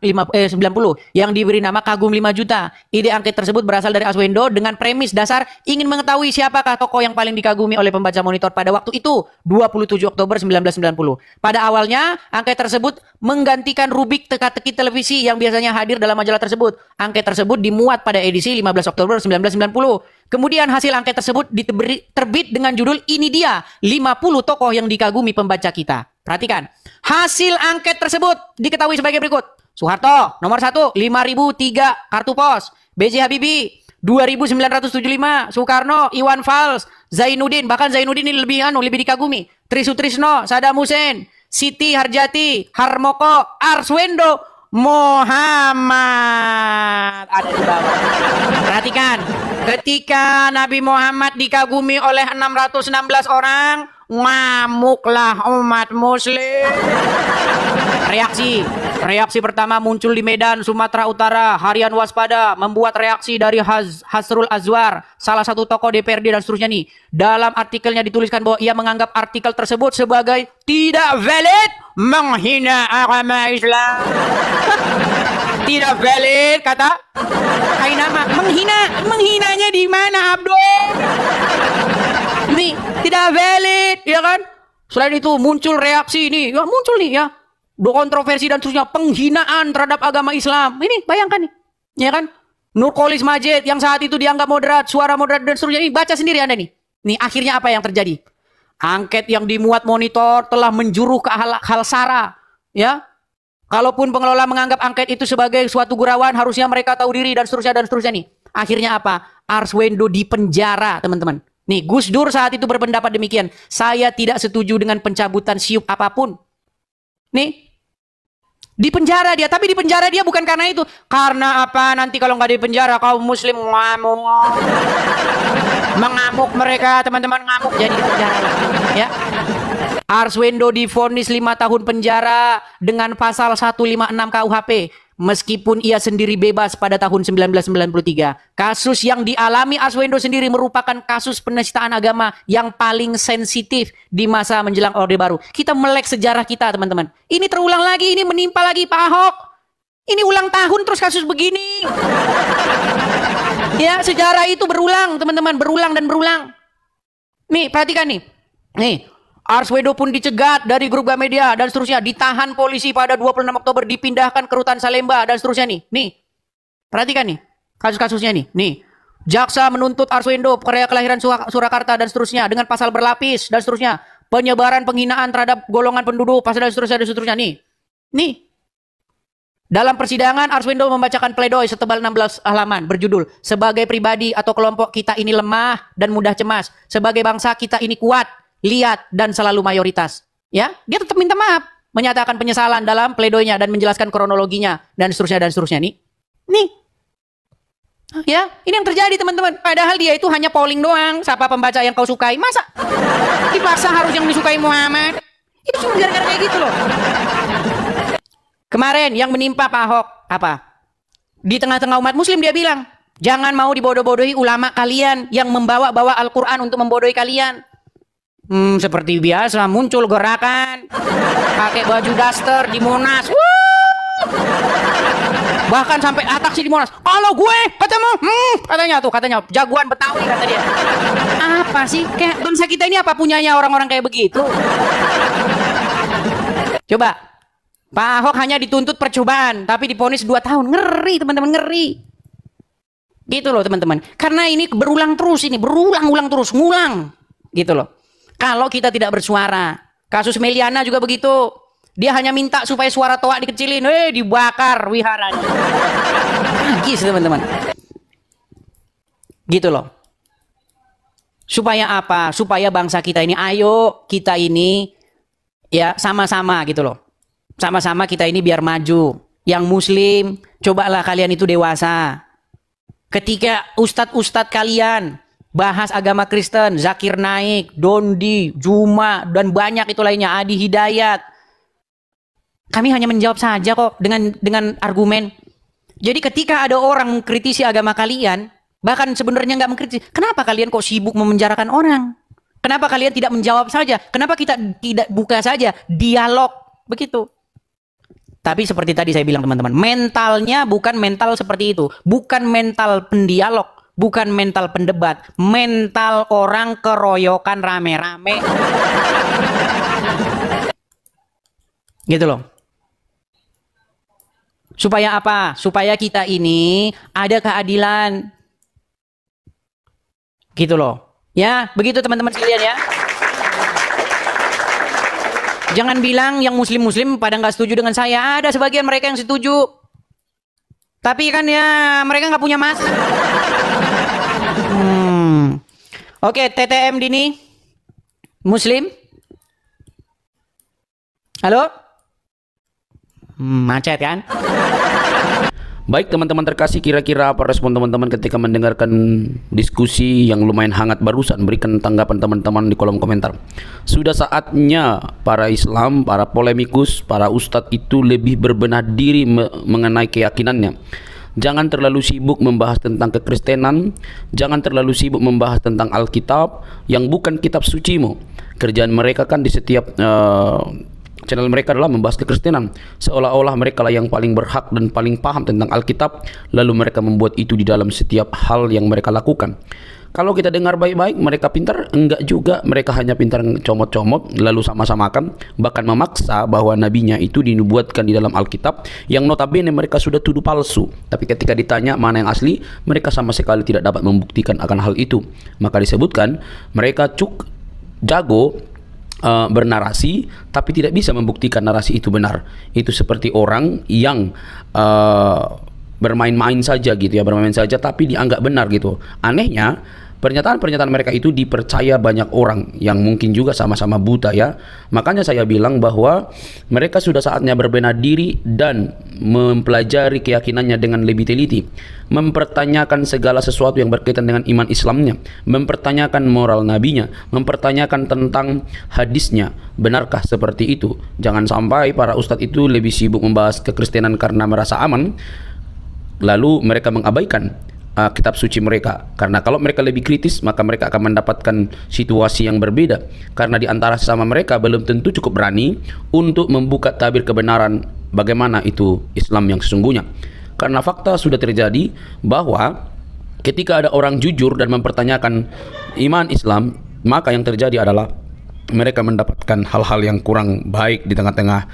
yang diberi nama Kagum 5 Juta. Ide angket tersebut berasal dari Arswendo dengan premis dasar ingin mengetahui siapakah tokoh yang paling dikagumi oleh pembaca Monitor pada waktu itu, 27 Oktober 1990. Pada awalnya, angket tersebut menggantikan rubrik teka-teki televisi yang biasanya hadir dalam majalah tersebut. Angket tersebut dimuat pada edisi 15 Oktober 1990. Kemudian hasil angket tersebut terbit dengan judul Ini Dia 50 Tokoh yang Dikagumi Pembaca Kita. Perhatikan. Hasil angket tersebut diketahui sebagai berikut. Soeharto nomor 1 5.003 kartu pos. B.J. Habibie 2.975. Soekarno, Iwan Fals, Zainuddin, bahkan Zainuddin ini lebih dikagumi. Trisutrisno, Saddam Hussein, Siti Harjati, Harmoko, Arswendo, Muhammad ada di bawah. Perhatikan, ketika Nabi Muhammad dikagumi oleh 616 orang, ngamuklah umat muslim. Reaksi pertama muncul di Medan, Sumatera Utara. Harian Waspada membuat reaksi dari Hasrul Azwar, salah satu tokoh DPRD dan seterusnya nih. Dalam artikelnya dituliskan bahwa ia menganggap artikel tersebut sebagai tidak valid, menghina agama Islam. Tidak valid, kata Kainama. Menghinanya di mana, Abdul? Ini tidak valid, ya kan? Selain itu muncul reaksi ini, kontroversi dan seterusnya, penghinaan terhadap agama Islam. Ini bayangkan nih, ya kan? Nurkolis Majid yang saat itu dianggap moderat, suara moderat dan seterusnya. Ini baca sendiri Anda nih. Nih akhirnya apa yang terjadi? Angket yang dimuat Monitor telah menjuru ke hal sara, ya. Kalaupun pengelola menganggap angket itu sebagai suatu gurauan, harusnya mereka tahu diri dan seterusnya nih. Akhirnya apa? Arswendo dipenjara, teman-teman. Nih, Gus Dur saat itu berpendapat demikian. Saya tidak setuju dengan pencabutan siup apapun. Nih, dipenjara dia. Tapi dipenjara dia bukan karena itu. Karena apa? Nanti kalau nggak dipenjara kaum muslim ngamuk. Mengamuk mereka, teman-teman, ngamuk jadi di penjara. Ya. Arswendo divonis 5 tahun penjara dengan pasal 156 KUHP meskipun ia sendiri bebas pada tahun 1993. Kasus yang dialami Arswendo sendiri merupakan kasus penistaan agama yang paling sensitif di masa menjelang Orde Baru. Kita melek sejarah kita, teman-teman. Ini terulang lagi, ini menimpa lagi Pak Ahok. Ini ulang tahun terus kasus begini. Ya, sejarah itu berulang, teman-teman, berulang dan berulang. Nih, perhatikan nih. Nih, Arswendo pun dicegat dari grup Gramedia dan seterusnya, ditahan polisi pada 26 Oktober, dipindahkan ke rutan Salemba dan seterusnya nih. Nih. Perhatikan nih, kasus-kasusnya nih. Nih. Jaksa menuntut Arswendo, karya kelahiran Surakarta dan seterusnya dengan pasal berlapis dan seterusnya, penyebaran penghinaan terhadap golongan penduduk, pasal dan seterusnya nih. Nih. Dalam persidangan, Arswendo membacakan pledoi setebal 16 halaman berjudul sebagai pribadi atau kelompok kita ini lemah dan mudah cemas, sebagai bangsa kita ini kuat, lihat dan selalu mayoritas. Ya, dia tetap minta maaf, menyatakan penyesalan dalam pledoinya dan menjelaskan kronologinya dan seterusnya nih. Nih. Ya, ini yang terjadi, teman-teman. Padahal dia itu hanya polling doang, siapa pembaca yang kau sukai. Masa dipaksa harus yang disukai Muhammad? Itu cuma gara-gara kayak gitu loh. Kemarin yang menimpa Pak Ahok apa? Di tengah-tengah umat muslim dia bilang, jangan mau dibodoh-bodohi ulama kalian yang membawa-bawa Al-Quran untuk membodohi kalian. Seperti biasa muncul gerakan pakai baju daster di Monas. Bahkan sampai atraksi di Monas. Kalau gue katanya jagoan Betawi kata dia. Apa sih? Kayak bangsa kita ini apa punyanya orang-orang kayak begitu? Coba. Pak Ahok hanya dituntut percobaan, tapi divonis 2 tahun. Ngeri, teman-teman, ngeri. Gitu loh, teman-teman. Karena ini berulang terus, ini berulang-ulang terus, ngulang. Gitu loh. Kalau kita tidak bersuara. Kasus Meliana juga begitu. Dia hanya minta supaya suara Toa dikecilin. Dibakar wiharanya. Gis, teman-teman. Gitu loh. Supaya apa? Supaya bangsa kita ini, ayo kita ini ya sama-sama gitu loh. Sama-sama kita ini biar maju. Yang muslim, cobalah kalian itu dewasa. Ketika ustadz-ustadz kalian bahas agama Kristen, Zakir Naik, Dondi, Juma, dan banyak itu lainnya, Adi Hidayat. Kami hanya menjawab saja kok dengan argumen. Jadi ketika ada orang mengkritisi agama kalian, bahkan sebenarnya nggak mengkritisi, kenapa kalian kok sibuk memenjarakan orang? Kenapa kalian tidak menjawab saja? Kenapa kita tidak buka saja dialog? Begitu. Tapi seperti tadi saya bilang, teman-teman, mentalnya bukan mental seperti itu. Bukan mental pendialog, bukan mental pendebat, mental orang keroyokan rame-rame. Gitu loh. Supaya apa? Supaya kita ini ada keadilan. Gitu loh. Ya, begitu teman-teman sekalian ya. Jangan bilang yang muslim-muslim pada nggak setuju dengan saya. Ada sebagian mereka yang setuju. Tapi kan ya mereka nggak punya masa. Oke, TTM Dini. Muslim. Halo? Macet kan? Baik teman-teman terkasih, kira-kira apa respon teman-teman ketika mendengarkan diskusi yang lumayan hangat barusan? Berikan tanggapan teman-teman di kolom komentar. Sudah saatnya para Islam, para polemikus, para ustadz itu lebih berbenah diri mengenai keyakinannya. Jangan terlalu sibuk membahas tentang kekristenan, jangan terlalu sibuk membahas tentang Alkitab yang bukan kitab sucimu. Kerjaan mereka kan di setiap channel mereka adalah membahas kekristenan, seolah-olah mereka lah yang paling berhak dan paling paham tentang Alkitab, lalu mereka membuat itu di dalam setiap hal yang mereka lakukan. Kalau kita dengar baik-baik, mereka pintar? Enggak juga, mereka hanya pintar comot-comot lalu sama-samakan, bahkan memaksa bahwa nabinya itu dinubuatkan di dalam Alkitab yang notabene mereka sudah tuduh palsu. Tapi ketika ditanya mana yang asli, mereka sama sekali tidak dapat membuktikan akan hal itu. Maka disebutkan mereka jago bernarasi tapi tidak bisa membuktikan narasi itu benar. Itu seperti orang yang bermain-main saja gitu ya, bermain saja tapi dianggap benar gitu. Anehnya Pernyataan-pernyataan mereka itu dipercaya banyak orang yang mungkin juga sama-sama buta ya. Makanya saya bilang bahwa mereka sudah saatnya berbenah diri dan mempelajari keyakinannya dengan lebih teliti, mempertanyakan segala sesuatu yang berkaitan dengan iman Islamnya, mempertanyakan moral nabinya, mempertanyakan tentang hadisnya. Benarkah seperti itu? Jangan sampai para ustadz itu lebih sibuk membahas kekristenan karena merasa aman, lalu mereka mengabaikan kitab suci mereka. Karena kalau mereka lebih kritis, maka mereka akan mendapatkan situasi yang berbeda. Karena di antara sesama mereka belum tentu cukup berani untuk membuka tabir kebenaran bagaimana itu Islam yang sesungguhnya. Karena fakta sudah terjadi bahwa ketika ada orang jujur dan mempertanyakan iman Islam, maka yang terjadi adalah mereka mendapatkan hal-hal yang kurang baik di tengah-tengah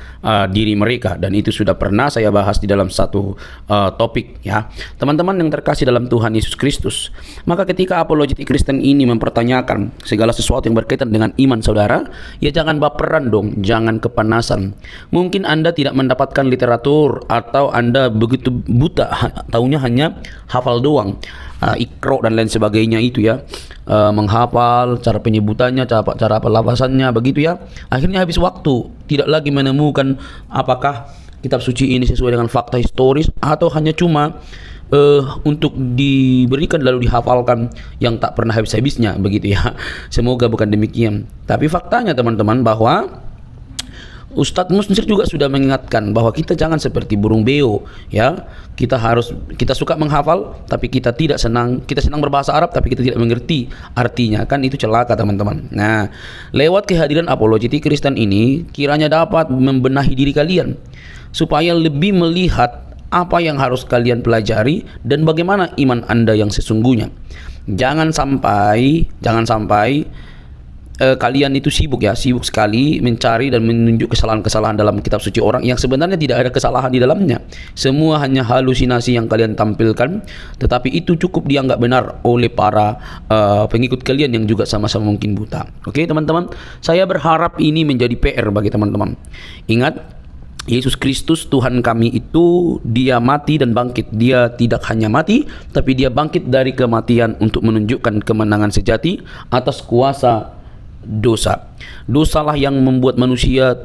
diri mereka, dan itu sudah pernah saya bahas di dalam satu topik ya. Teman-teman yang terkasih dalam Tuhan Yesus Kristus, maka ketika apologetik Kristen ini mempertanyakan segala sesuatu yang berkaitan dengan iman saudara, ya jangan baperan dong, jangan kepanasan. Mungkin Anda tidak mendapatkan literatur atau Anda begitu buta, taunya hanya hafal doang, ikro dan lain sebagainya itu ya, menghafal cara penyebutannya, cara pelafasannya begitu ya. Akhirnya habis waktu, tidak lagi menemukan apakah kitab suci ini sesuai dengan fakta historis atau hanya cuma untuk diberikan lalu dihafalkan yang tak pernah habis-habisnya begitu ya. Semoga bukan demikian. Tapi faktanya teman-teman bahwa Ustadz Musnir juga sudah mengingatkan bahwa kita jangan seperti burung beo ya. Kita suka menghafal tapi kita tidak senang, kita senang berbahasa Arab tapi kita tidak mengerti artinya, kan itu celaka teman-teman. Nah, lewat kehadiran apologetik Kristen ini kiranya dapat membenahi diri kalian supaya lebih melihat apa yang harus kalian pelajari dan bagaimana iman Anda yang sesungguhnya. Jangan sampai kalian itu sibuk sekali mencari dan menunjuk kesalahan-kesalahan dalam kitab suci orang yang sebenarnya tidak ada kesalahan di dalamnya. Semua hanya halusinasi yang kalian tampilkan, tetapi itu cukup dianggap benar oleh para pengikut kalian yang juga sama-sama mungkin buta. Oke teman-teman, saya berharap ini menjadi PR bagi teman-teman. Ingat, Yesus Kristus Tuhan kami itu dia mati dan bangkit. Dia tidak hanya mati, tapi dia bangkit dari kematian untuk menunjukkan kemenangan sejati atas kuasa dosa. Dosalah yang membuat manusia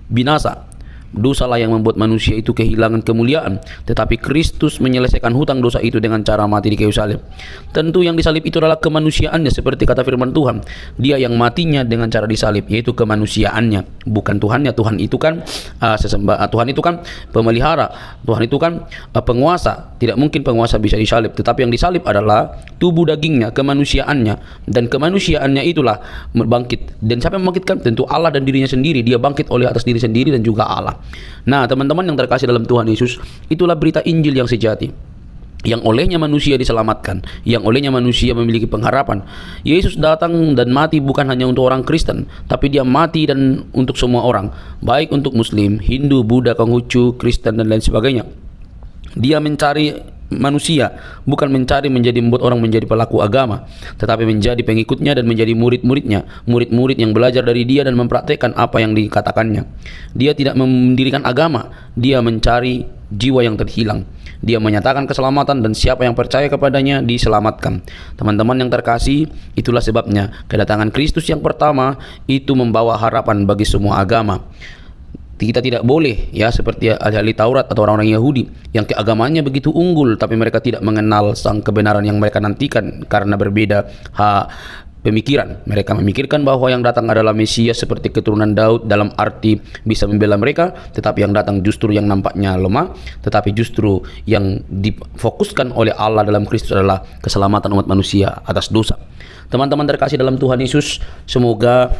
binasa. Dosalah yang membuat manusia itu kehilangan kemuliaan. Tetapi Kristus menyelesaikan hutang dosa itu dengan cara mati di kayu salib. Tentu yang disalib itu adalah kemanusiaannya, seperti kata firman Tuhan. Dia yang matinya dengan cara disalib, yaitu kemanusiaannya, bukan Tuhannya. Tuhan itu kan Tuhan itu kan pemelihara. Tuhan itu kan penguasa. Tidak mungkin penguasa bisa disalib. Tetapi yang disalib adalah tubuh dagingnya, kemanusiaannya, dan kemanusiaannya itulah bangkit. Dan siapa yang membangkitkan? Tentu Allah dan dirinya sendiri. Dia bangkit oleh atas diri sendiri dan juga Allah. Nah teman-teman yang terkasih dalam Tuhan Yesus, itulah berita Injil yang sejati, yang olehnya manusia diselamatkan, yang olehnya manusia memiliki pengharapan. Yesus datang dan mati bukan hanya untuk orang Kristen, tapi dia mati dan untuk semua orang, baik untuk Muslim, Hindu, Buddha, Konghucu, Kristen dan lain sebagainya. Dia mencari manusia, bukan mencari membuat orang menjadi pelaku agama, tetapi menjadi pengikutnya dan menjadi murid-muridnya, murid-murid yang belajar dari dia dan mempraktekkan apa yang dikatakannya. Dia tidak mendirikan agama, dia mencari jiwa yang terhilang. Dia menyatakan keselamatan dan siapa yang percaya kepadanya diselamatkan. Teman-teman yang terkasih, itulah sebabnya kedatangan Kristus yang pertama itu membawa harapan bagi semua agama. Kita tidak boleh ya seperti ahli Taurat atau orang-orang Yahudi yang keagamaannya begitu unggul tapi mereka tidak mengenal sang kebenaran yang mereka nantikan karena berbeda pemikiran. Mereka memikirkan bahwa yang datang adalah Mesias seperti keturunan Daud dalam arti bisa membela mereka, tetapi yang datang justru yang nampaknya lemah, tetapi justru yang difokuskan oleh Allah dalam Kristus adalah keselamatan umat manusia atas dosa. Teman-teman terkasih dalam Tuhan Yesus, semoga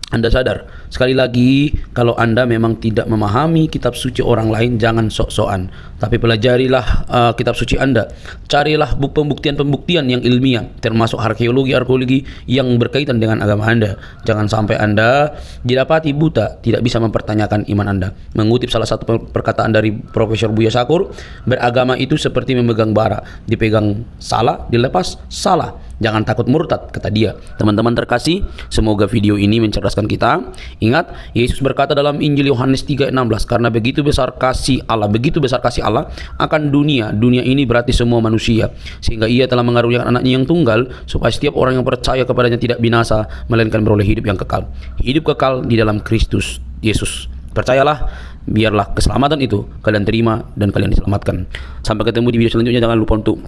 Anda sadar, sekali lagi, kalau Anda memang tidak memahami kitab suci orang lain, jangan sok-sokan, tapi pelajarilah kitab suci Anda. Carilah pembuktian-pembuktian yang ilmiah, termasuk arkeologi yang berkaitan dengan agama Anda. Jangan sampai Anda didapati buta, tidak bisa mempertanyakan iman Anda. Mengutip salah satu perkataan dari Profesor Buya Sakur, beragama itu seperti memegang bara, dipegang salah, dilepas salah. Jangan takut murtad, kata dia. Teman-teman terkasih, semoga video ini mencerdaskan kita. Ingat, Yesus berkata dalam Injil Yohanes 3:16, karena begitu besar kasih Allah akan dunia ini berarti semua manusia, sehingga ia telah mengaruniakan anaknya yang tunggal, supaya setiap orang yang percaya kepadanya tidak binasa, melainkan beroleh hidup yang kekal. Hidup kekal di dalam Kristus Yesus. Percayalah, biarlah keselamatan itu kalian terima dan kalian diselamatkan. Sampai ketemu di video selanjutnya. Jangan lupa untuk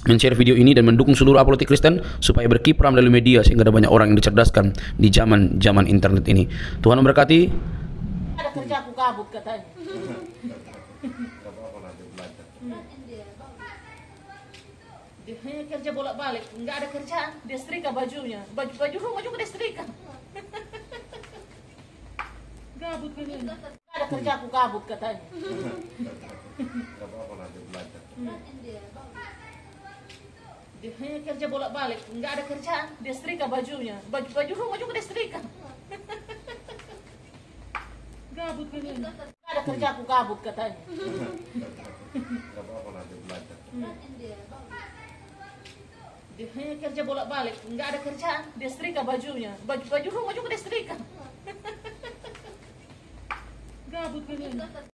men-share video ini dan mendukung seluruh apologetik Kristen supaya berkiprah melalui media, sehingga ada banyak orang yang dicerdaskan di zaman internet ini. Tuhan memberkati. Ada kerja aku kabut katanya. Dia hanya kerja bolak-balik, nggak ada kerjaan. Dia setrika bajunya, baju rumah juga dia setrika. Gabut kalian. Ada kerja aku kabut katanya. Dia hanya kerja bolak-balik, nggak ada kerjaan. Dia setrika bajunya, baju rumah juga dia setrika. Gabut kalian. Ada kerja aku kabut katanya. Dia hanya kerja bolak-balik, nggak ada kerjaan. Dia setrika bajunya, baju rumah juga dia setrika. Gabut kalian.